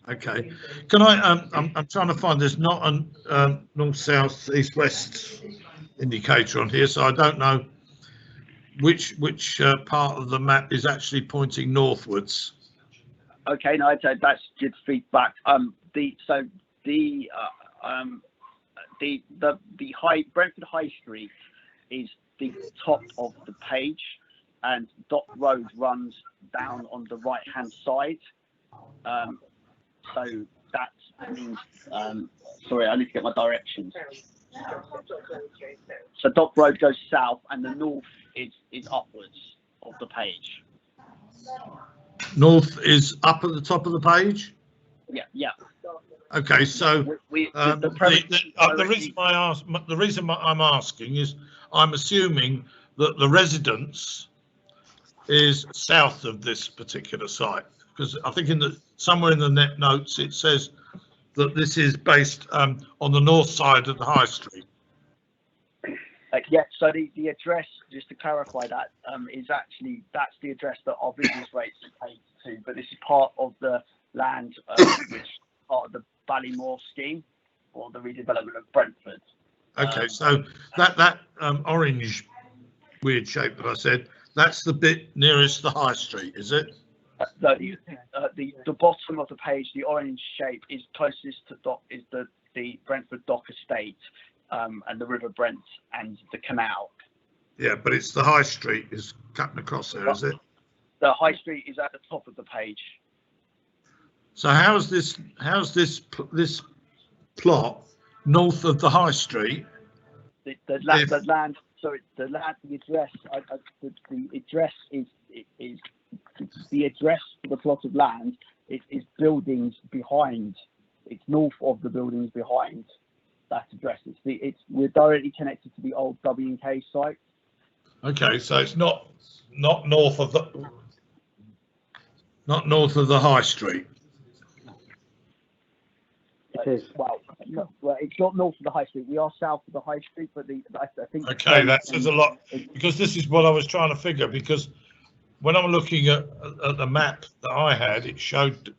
Okay. Can I? I'm trying to find. There's not a north, south, east, west indicator on here, so I don't know which part of the map is actually pointing northwards. Okay. No, that's good feedback. Brentford High Street is the top of the page, and Dock Road runs down on the right hand side. So that means sorry, I need to get my directions. So Dock Road goes south, and the north is upwards of the page. North is up at the top of the page? Yeah. Okay, so the reason I'm asking is I'm assuming that the residence is south of this particular site, because I think somewhere in the net notes it says that this is based on the north side of the high street. Yeah, so the address, just to clarify that, that's the address that our business rates are paid to, but this is part of the land, which is part of the Ballymore scheme, or the redevelopment of Brentford. Okay, so that orange weird shape that I said, that's the bit nearest the high street, is it? The bottom of the page, the orange shape, is closest to dock, is the Brentford Dock Estate, and the River Brent and the canal. Yeah, but it's the high street is cutting across there, is it? The high street is at the top of the page. So how's this plot north of the high street? The land. Sorry, the address. The address is the address for the plot of land. Is buildings behind. It's north of the buildings behind that address. We're directly connected to the old W&K site. Okay, so it's not north of the high street. It is. Well, it's not north of the high street. We are south of the high street, but I think. Okay, that says a lot, because this is what I was trying to figure. Because when I'm looking at the map that I had, it showed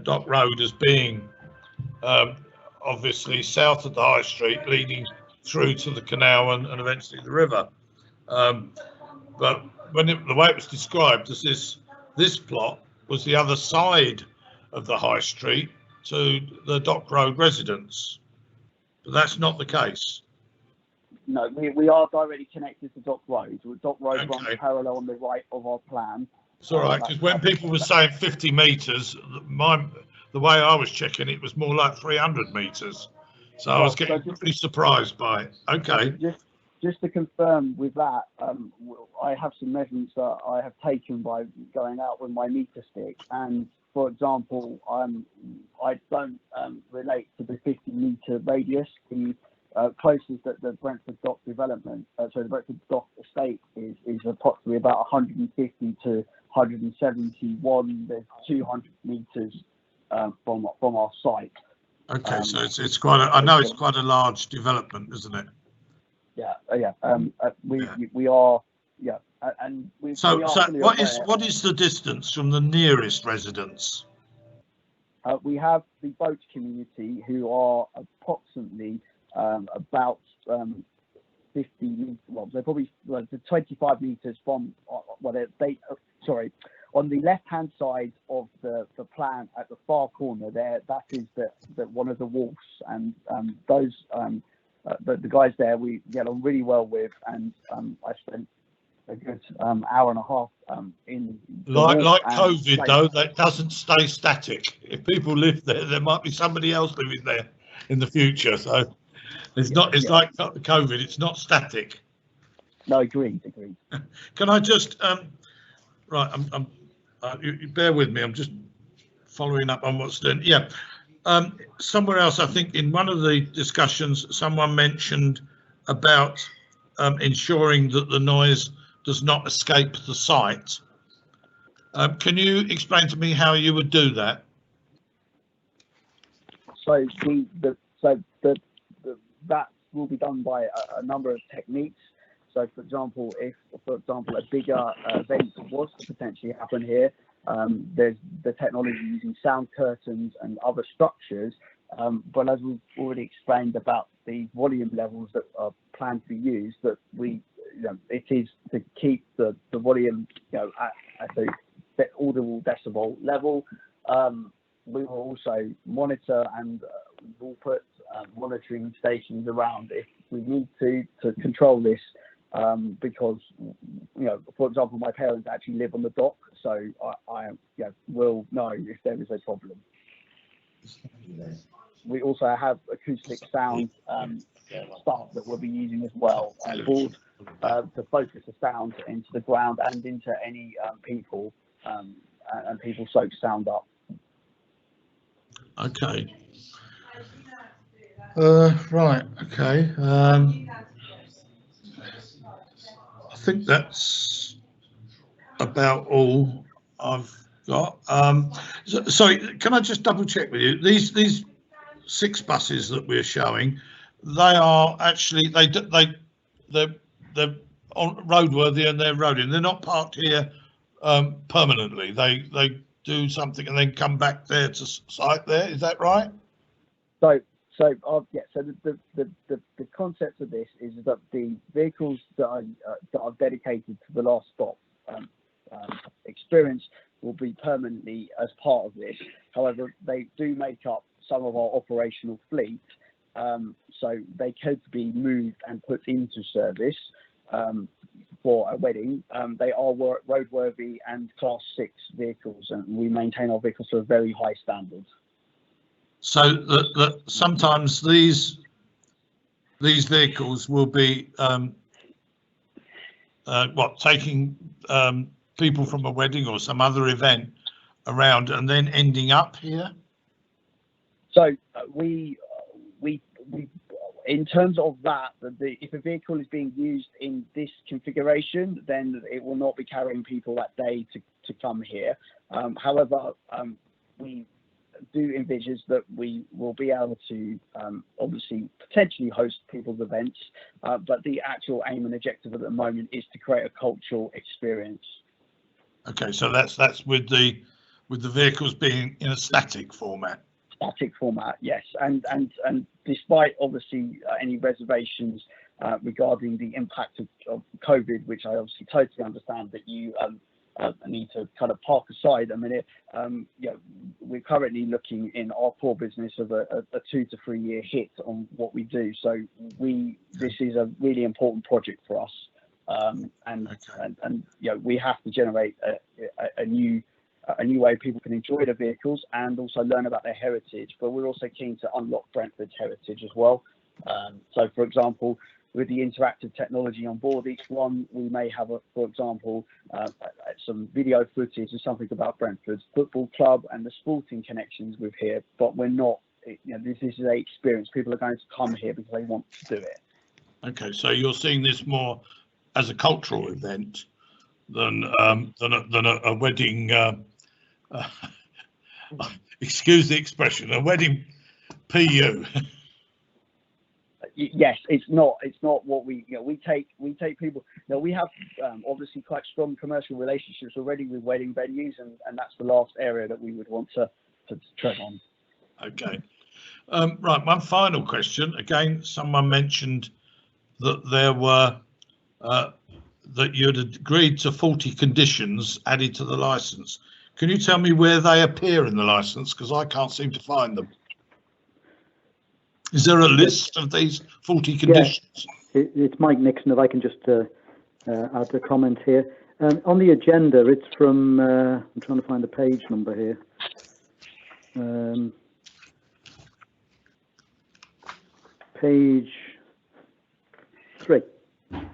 Dock Road as being obviously south of the high street, leading through to the canal and eventually the river. But the way it was described as this plot was the other side of the high street to the Dock Road residence, but that's not the case. No, we are directly connected to Dock Road. Dock Road runs parallel on the right of our plan, It's all right, because when people were saying 50 metres, the way I was checking it was more like 300 metres. So I was getting pretty surprised by it. Okay. Just to confirm with that, I have some measurements that I have taken by going out with my meter stick. And for example, I don't relate to the 50 metre radius. The closest that the Brentford Dock development, the Brentford Dock estate is approximately about 150 to 171. There's 200 metres from our site. Okay, so it's quite. I know it's quite a large development, isn't it? Yeah. We are. Yeah, and we. So we are what is the distance from the nearest residence? We have the boat community who are approximately about 50 meters. Well, they're probably 25 meters from. On the left-hand side of the plan at the far corner there, that is the one of the wharfs, and those the guys there we get on really well with, and I spent a good hour and a half in like COVID though, that doesn't stay static. If people live there, there might be somebody else living there in the future. So it's not. It's like COVID. It's not static. No, agreed. Can I just right? You bear with me. I'm just following up on what's done. Yeah. Somewhere else, I think in one of the discussions, someone mentioned about ensuring that the noise does not escape the site. Can you explain to me how you would do that? So that will be done by a number of techniques. So, for example, if a bigger event was to potentially happen here, there's the technology using sound curtains and other structures. But as we've already explained about the volume levels that are planned to be used, that it is to keep the volume, at the audible decibel level. We will also monitor, and we'll put monitoring stations around if we need to control this. Because for example, my parents actually live on the dock, so I will know if there is a problem. We also have acoustic sound staff that we'll be using as well on board to focus the sound into the ground and into any people and people soak sound up. Okay. Right. Okay. I think that's about all I've got. Sorry, can I just double check with you? These 6 buses that we're showing, they are actually they're roadworthy and they're roading. They're not parked here permanently. They do something and then come back there to site there. Is that right? So the concept of this is that the vehicles that are dedicated to the last stop experience will be permanently as part of this. However, they do make up some of our operational fleet, so they could be moved and put into service for a wedding. They are roadworthy and Class 6 vehicles, and we maintain our vehicles to a very high standard. So that sometimes these vehicles will be taking people from a wedding or some other event around and then ending up here. So we in terms of that, if a vehicle is being used in this configuration, then it will not be carrying people that day to come here. However, we do envisage that we will be able to obviously potentially host people's events, but the actual aim and objective at the moment is to create a cultural experience. Okay, so that's with the vehicles being in a static format. Static format, yes, and despite obviously any reservations regarding the impact of COVID, which I obviously totally understand that you need to kind of park aside a minute. We're currently looking in our core business of a 2 to 3 year hit on what we do. So this is a really important project for us. and you know, we have to generate a new way people can enjoy their vehicles and also learn about their heritage. But we're also keen to unlock Brentford's heritage as well. So, for example, with the interactive technology on board each one, we may have, for example, some video footage or something about Brentford's football club and the sporting connections with here. But we're not, you know, this is an experience. People are going to come here because they want to do it. Okay, so you're seeing this more as a cultural event than a wedding. Excuse the expression, a wedding PU. Yes, it's not what we, you know, we take people, you know, we have obviously quite strong commercial relationships already with wedding venues, and that's the last area that we would want to tread on. Okay. Right, one final question. Again, someone mentioned that there were that you'd agreed to 40 conditions added to the license. Can you tell me where they appear in the license, because I can't seem to find them? Is there a list of these 40 conditions? Yeah, it's Mike Nixon. If I can just add a comment here. On the agenda, it's from, I'm trying to find the page number here. Page 3,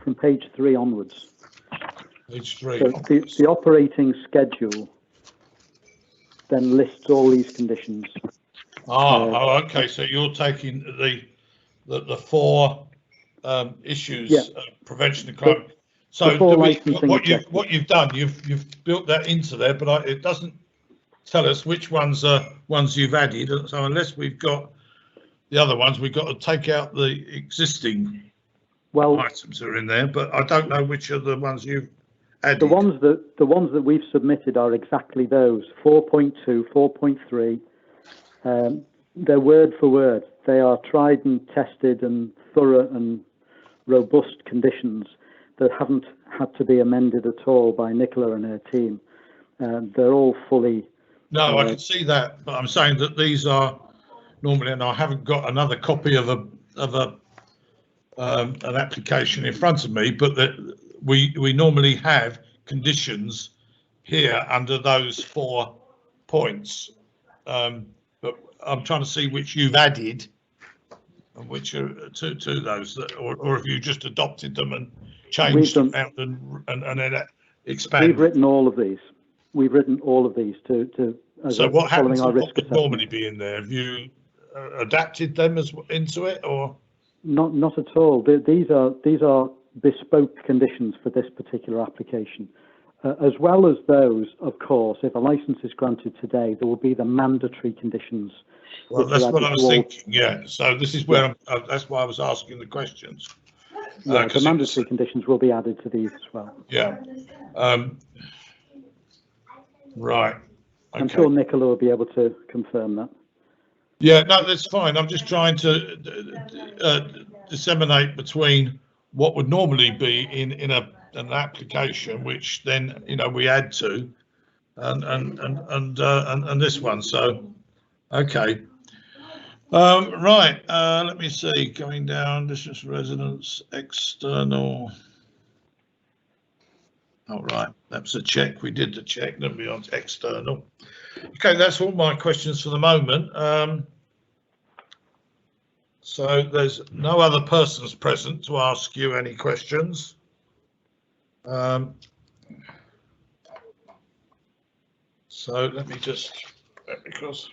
from page 3 onwards. Page 3. So the operating schedule then lists all these conditions. Okay. So you're taking the 4 issues: prevention of crime. So what you've done, you've built that into there, but it doesn't tell us which ones are ones you've added. So unless we've got the other ones, we've got to take out the existing items that are in there. But I don't know which are the ones you've added. The ones that we've submitted are exactly those: 4.2, 4.3. They're word for word. They are tried and tested and thorough and robust conditions that haven't had to be amended at all by Nicola and her team. They're all fully. No, I can see that, but I'm saying that these are normally, and I haven't got another copy of an application in front of me, but that we normally have conditions here under those 4 points. But I'm trying to see which you've added and which are to those, or if you just adopted them and changed them out and then expanded. We've written all of these. We've written all of these to so what happens? What would normally be in there? Have you adapted them into it, or not at all? These are bespoke conditions for this particular application. As well as those, of course, if a license is granted today, there will be the mandatory conditions. Well, that's what I was thinking. Yeah. So this is where that's why I was asking the questions. Yeah, the mandatory conditions will be added to these as well. Yeah. Right. Okay. I'm sure Nicola will be able to confirm that. Yeah. No, that's fine. I'm just trying to disseminate between what would normally be in an application, which then we add to, and this one. So, okay. Right. Let me see. Going down, distance residence, external. All right. That's a check. We did the check. Then we're on to external. Okay. That's all my questions for the moment. So there's no other persons present to ask you any questions. So let me just, because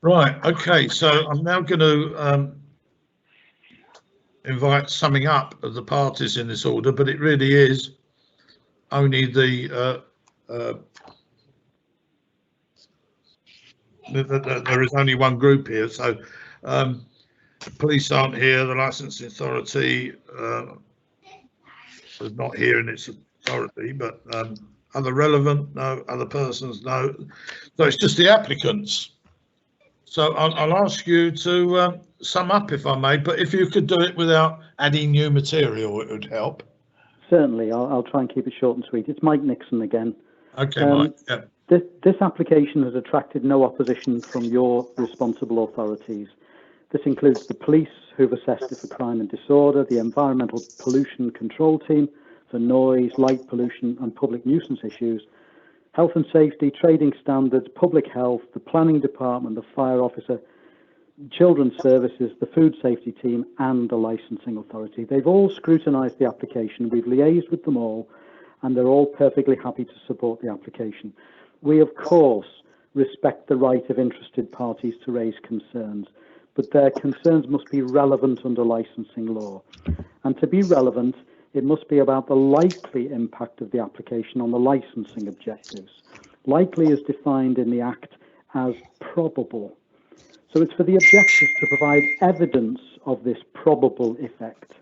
right, okay, so I'm now going to invite summing up of the parties in this order, but it really is only there is only one group here. So the police aren't here, the licensing authority is not here in its authority, but other relevant, no, other persons, no. So it's just the applicants. So I'll ask you to sum up, if I may, but if you could do it without adding new material, it would help. Certainly, I'll try and keep it short and sweet. It's Mike Nixon again. Okay, Mike. Yeah. This application has attracted no opposition from your responsible authorities. This includes the police, who've assessed it for crime and disorder, the Environmental Pollution Control Team for noise, light pollution and public nuisance issues, Health and Safety, Trading Standards, Public Health, the Planning Department, the Fire Officer, Children's Services, the Food Safety Team and the Licensing Authority. They've all scrutinised the application. We've liaised with them all and they're all perfectly happy to support the application. We, of course, respect the right of interested parties to raise concerns, but their concerns must be relevant under licensing law. And to be relevant, it must be about the likely impact of the application on the licensing objectives. Likely is defined in the Act as probable. So it's for the objectives to provide evidence of this probable effect,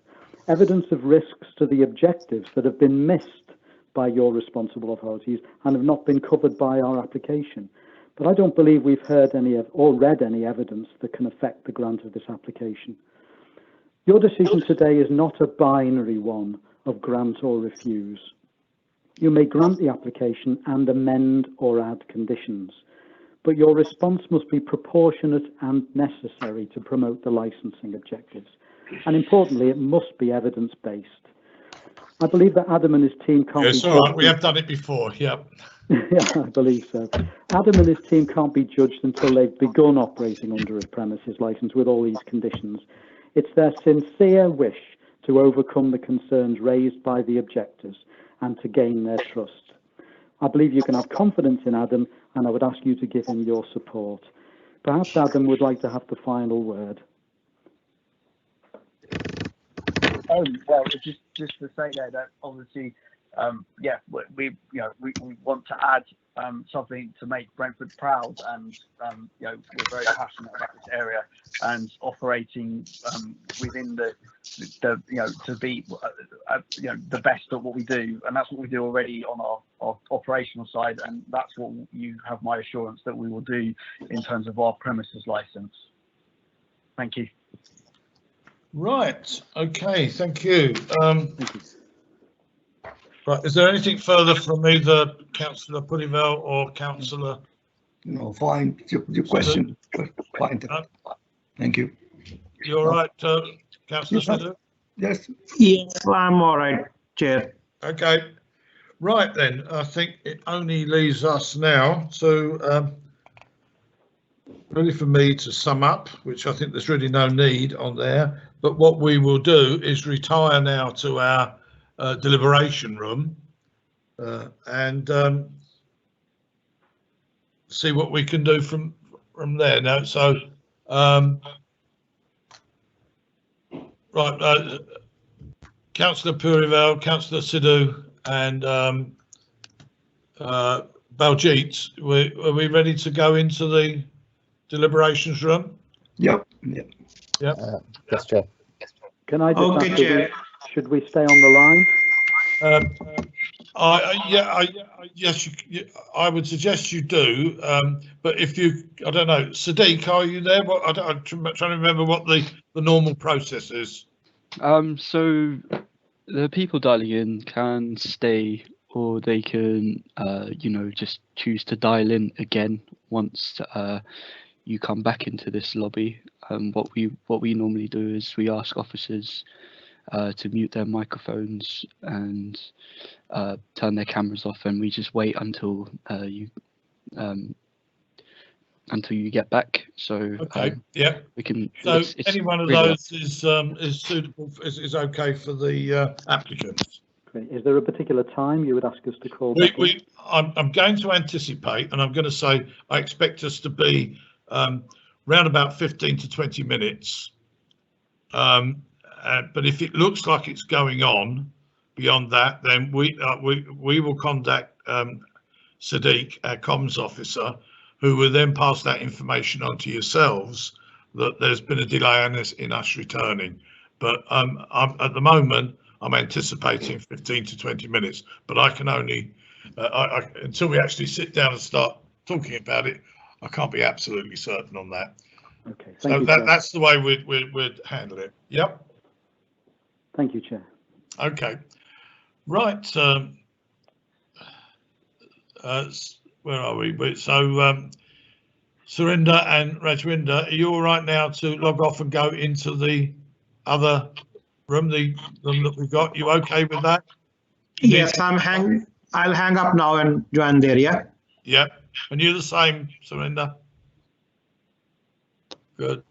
evidence of risks to the objectives that have been missed by your responsible authorities and have not been covered by our application. But I don't believe we've heard any or read any evidence that can affect the grant of this application. Your decision today is not a binary one of grant or refuse. You may grant the application and amend or add conditions, but your response must be proportionate and necessary to promote the licensing objectives. And importantly, it must be evidence-based. I believe that Adam and his team can't be... Yes, all right. We have done it before, yep. Yeah, I believe so. Adam and his team can't be judged until they've begun operating under a premises licence with all these conditions. It's their sincere wish to overcome the concerns raised by the objectors and to gain their trust. I believe you can have confidence in Adam, and I would ask you to give him your support. Perhaps Adam would like to have the final word. Well, just to say there that obviously, yeah, we want to add something to make Brentford proud, and we're very passionate about this area and operating within the to be the best at what we do, and that's what we do already on our operational side, and that's what you have my assurance that we will do in terms of our premises license. Thank you. Right. Okay. Thank you. Right. Is there anything further from either Councillor Puddivell or Councillor? No, fine. Your question. Fine. Thank you. You all right, Councillor Sidhu? Yes. Yes, I'm all right, Chair. Okay. Right then. I think it only leaves us now to really for me to sum up, which I think there's really no need on there. But what we will do is retire now to our deliberation room and see what we can do from there. Now, so right, Councillor Purival, Councillor Sidhu, and Baljeet, are we ready to go into the deliberations room? Yep. Yep. Yep. Yes, Chair. Can I just Okay, ask, Chair. should we stay on the line? Yes, I would suggest you do. But if you, I don't know, Sadiq, are you there? I'm trying to remember what the normal process is. So the people dialing in can stay, or they can, just choose to dial in again once you come back into this lobby. What we normally do is we ask officers to mute their microphones and turn their cameras off, and we just wait until you get back. So okay, yeah, we can. So it's any one of really those is suitable, is okay for the applicants. Great. Is there a particular time you would ask us to call? I'm going to anticipate, and I'm going to say I expect us to be round about 15 to 20 minutes. But if it looks like it's going on beyond that, then we will contact Sadiq, our comms officer, who will then pass that information on to yourselves that there's been a delay in us returning. But at the moment, I'm anticipating 15 to 20 minutes, but I can only, until we actually sit down and start talking about it, I can't be absolutely certain on that. Okay. So that's the way we'd handle it. Yep. Thank you, Chair. Okay. Right. Where are we? So, Surinder and Rajwinder, are you all right now to log off and go into the other room, the room that we've got? You okay with that? Yes, I'll hang up now and join there, yeah? Yep. And you the same, Surinder? Good.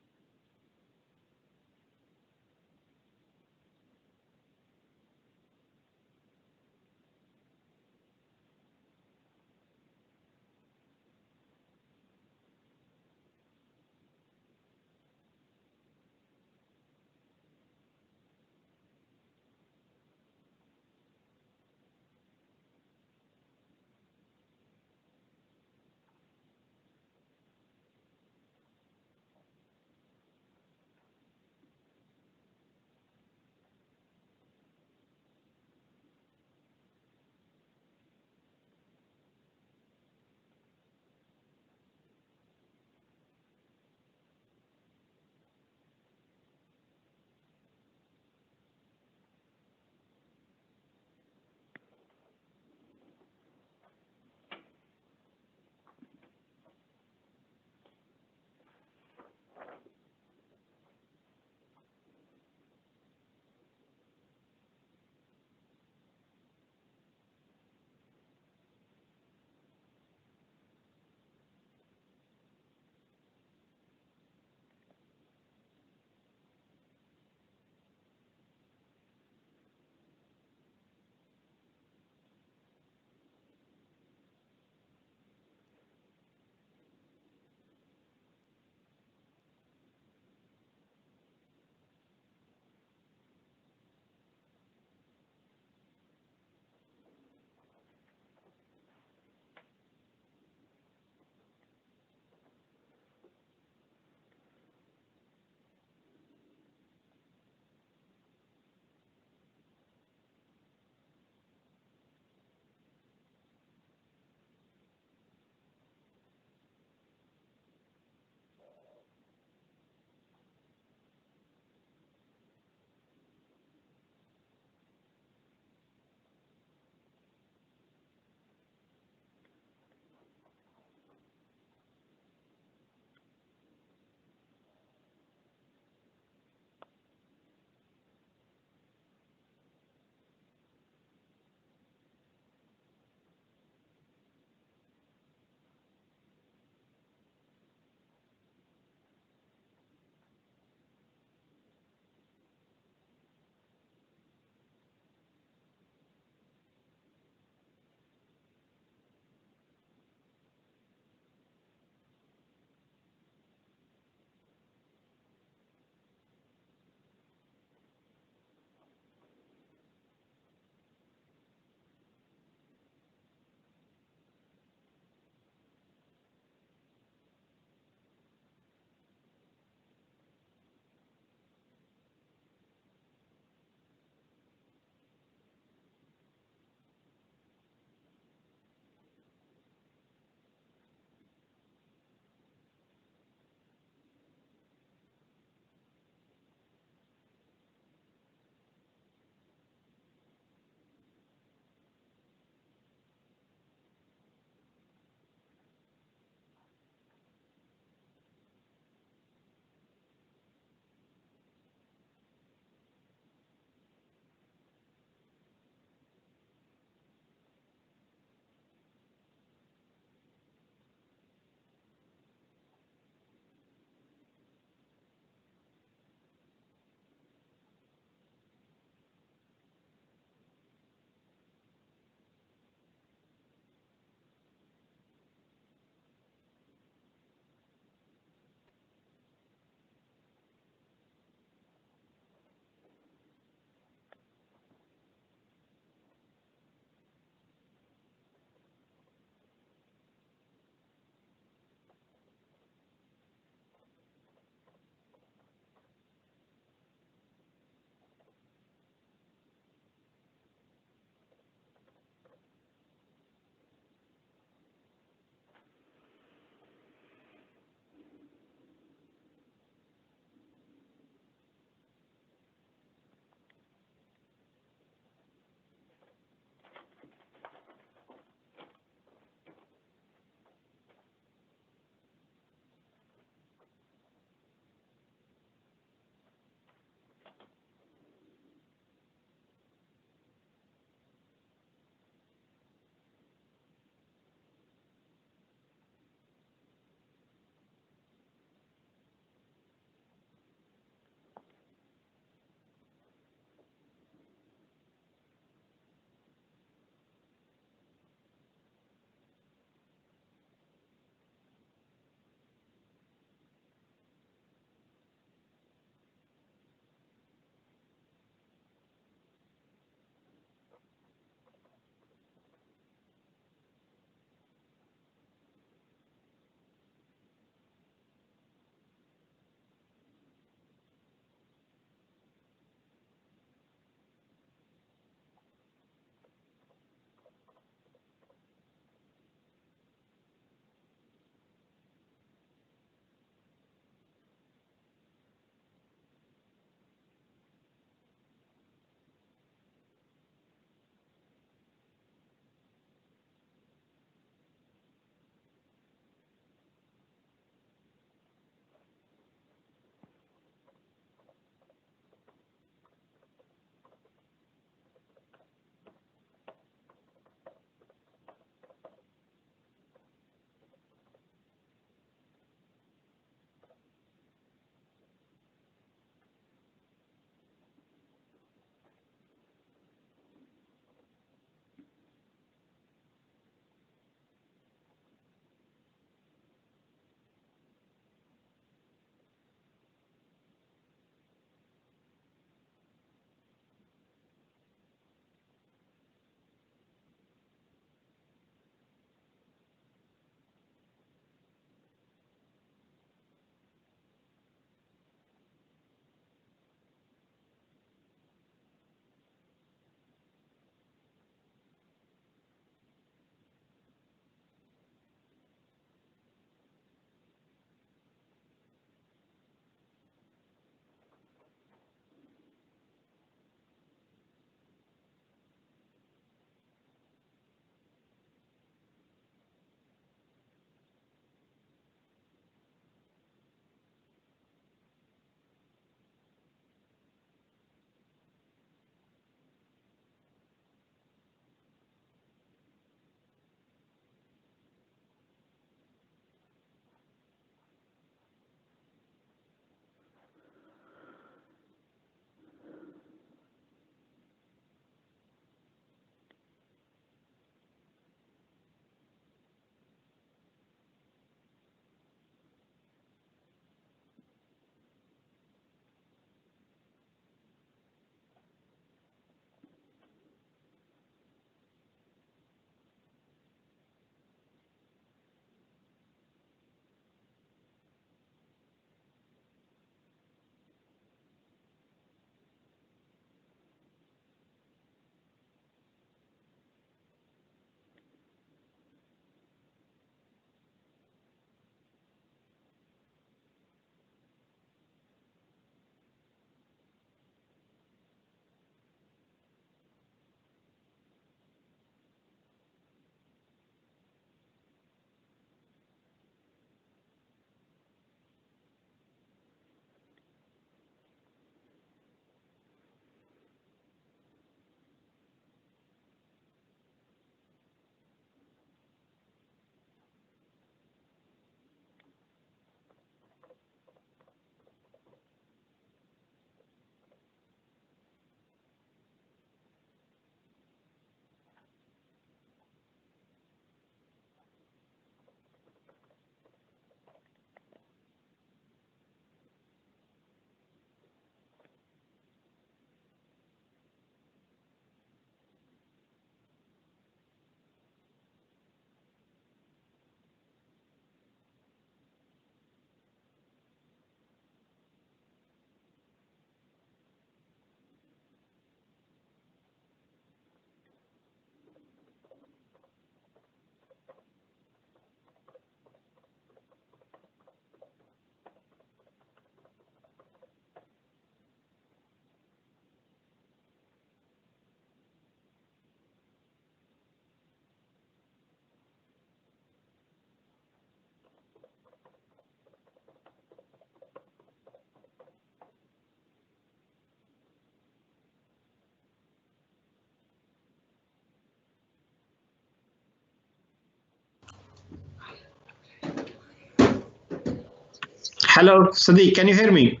Hello, Sadiq, can you hear me?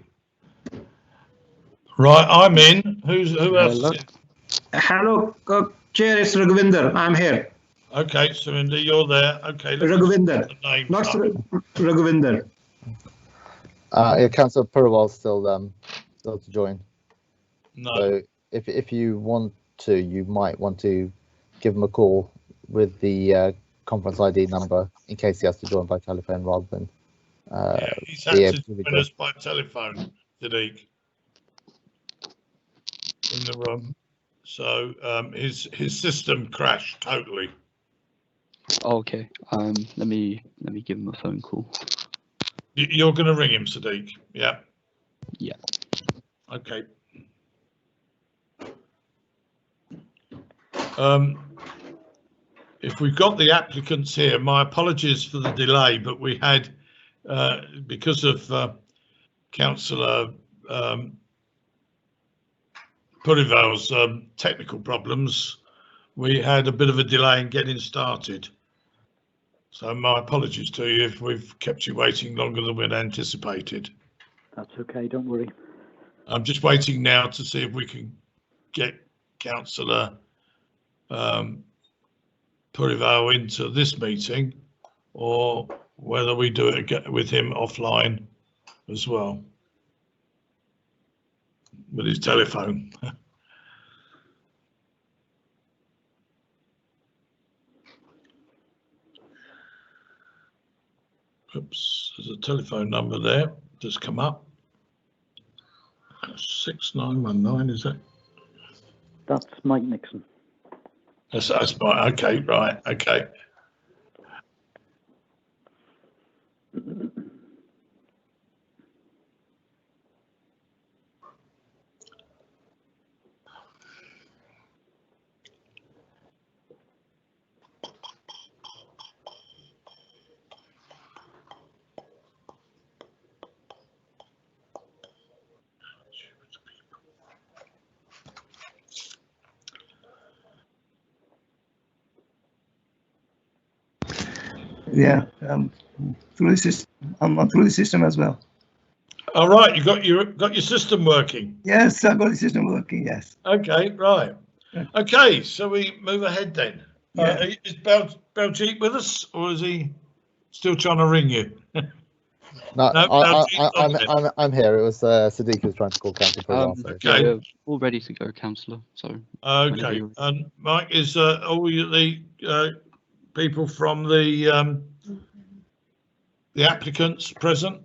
Right, I'm in. Who else is Hello. in? Hello, Chair, it's Raghuvinder. I'm here. Okay, Surinder, you're there. Okay, let me Raghuvinder, put the names not up. Raghuvinder. Yeah, Councillor Purwall's still to join. No, So if you want to, you might want to give him a call with the conference ID number in case he has to join by telephone rather than yeah, he's had be to able to join us by telephone, Sadiq, in the room. So his system crashed totally. Okay. Let me give him a phone call. You're going to ring him, Sadiq? Yeah. Yeah. Okay. If we've got the applicants here, my apologies for the delay, but we had, because of Councillor Purival's technical problems, we had a bit of a delay in getting started. So my apologies to you if we've kept you waiting longer than we'd anticipated. That's okay, don't worry. I'm just waiting now to see if we can get Councillor Purival into this meeting, or whether we do it again with him offline as well, with his telephone. Oops, there's a telephone number there, just come up. 6919, is it? That's Mike Nixon. That's right, okay, right, okay. Yeah, through the system. I'm through the system as well. All right, you got your system working. Yes, I've got the system working. Yes. Okay, right. Okay, so we move ahead then. Yeah. Is Baljeet with us, or is he still trying to ring you? No, No, I'm here. It was Sadiq who was trying to call Councillor Purwall. Okay. Yeah, all ready to go, Councillor. So. Okay, and Mike, is all the people from the applicants present?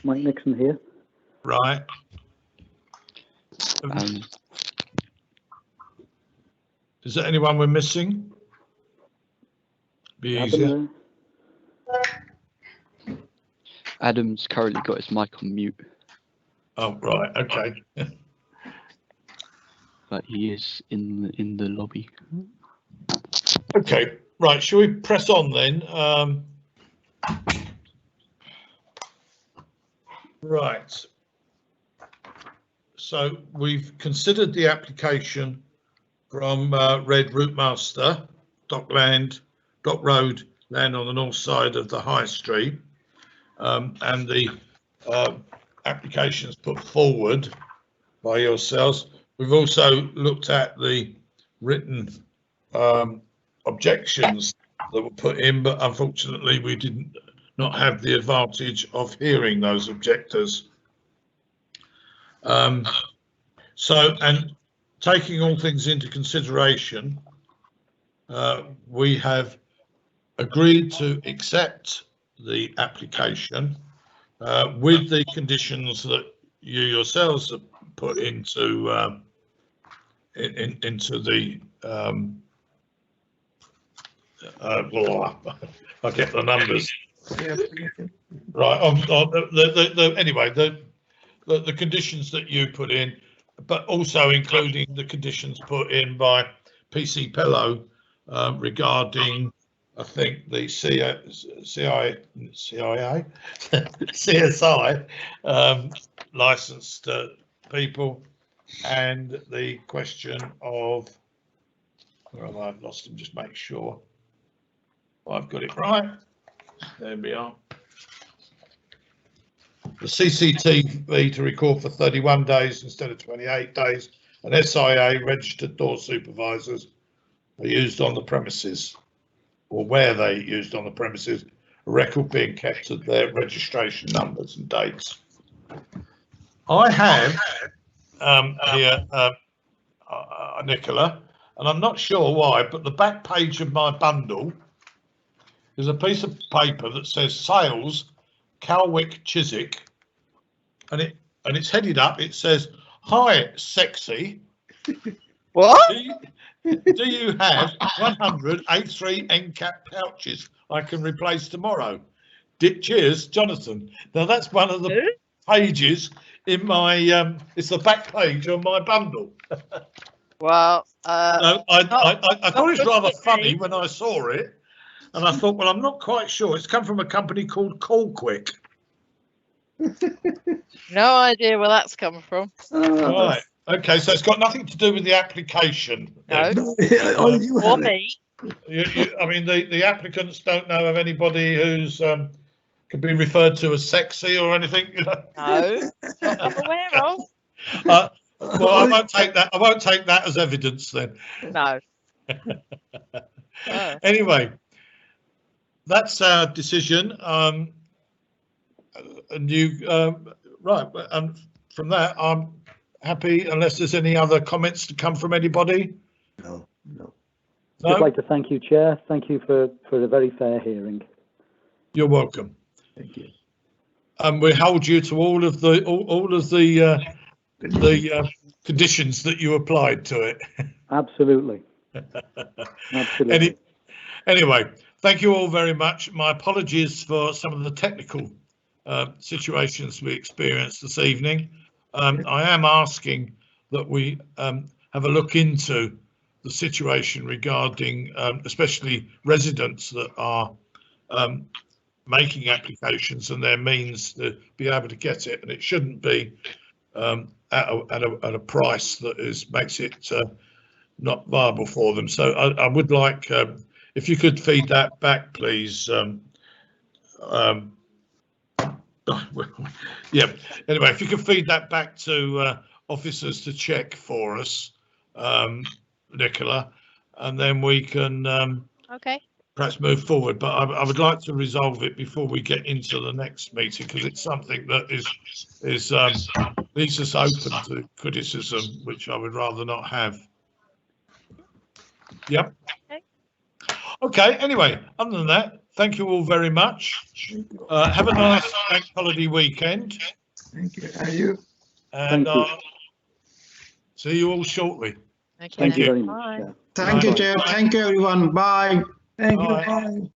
Mike Nixon here. Right. Is there anyone we're missing? Be easier. Adam's currently got his mic on mute. Oh, right, okay. But he is in the lobby. Okay, right, shall we press on then? Right. So we've considered the application from Red Routemaster, Dock Road, land on the north side of the High Street, and the applications put forward by yourselves. We've also looked at the written objections that were put in, but unfortunately we did not have the advantage of hearing those objectors. So, and taking all things into consideration, we have agreed to accept the application with the conditions that you yourselves have put into the I get the numbers right. Anyway, the conditions that you put in, but also including the conditions put in by PC Pello regarding, I think, the CSI licensed people, and the question of, where have I lost him? Just make sure I've got it right. There we are. the CCTV to record for 31 days instead of 28 days, and SIA registered door supervisors are used on the premises, or where they used on the premises, a record being kept of their registration numbers and dates. I have here, Nicola, and I'm not sure why, but the back page of my bundle is a piece of paper that says sales Calwick Chiswick, and it's headed up. It says, "Hi, sexy. What? Do you have 100 A3 NCAP pouches I can replace tomorrow? Cheers, Jonathan." Now that's one of the pages in my it's the back page on my bundle. Well, I thought it was rather funny when I saw it, and I thought, well, I'm not quite sure. It's come from a company called Call Quick. no idea where that's come from. Right. Okay, so it's got nothing to do with the application. No. Or you Or have it. me. I mean, the applicants don't know of anybody who's could be referred to as sexy or anything. You know? No. Not I'm aware of. Well, I won't take that. I won't take that as evidence then. No. Oh. Anyway, that's our decision. And you right, and from that, I'm happy. Unless there's any other comments to come from anybody. No. I'd like to thank you, Chair. Thank you for a very fair hearing. You're welcome. Thank you. And we hold you to all of the conditions that you applied to it. Absolutely. Absolutely. Anyway, thank you all very much. My apologies for some of the technical situations we experienced this evening. I am asking that we have a look into the situation regarding especially residents that are making applications and their means to be able to get it, and it shouldn't be at a price that makes it not viable for them. So I would like, if you could feed that back, please. Yeah. Anyway, if you could feed that back to officers to check for us, Nicola, and then we can Okay. perhaps move forward. But I would like to resolve it before we get into the next meeting, because it's something that leaves us open to criticism, which I would rather not have. Yep. Okay. Anyway, other than that, thank you all very much. Have a nice bank holiday weekend. Thank you. And you? And Thank you. see you all shortly. Okay, Thank you then. very much, Bye. Chair. Thank you, Bye. Chair. Thank you, everyone. Bye. Thank you. Bye. Bye.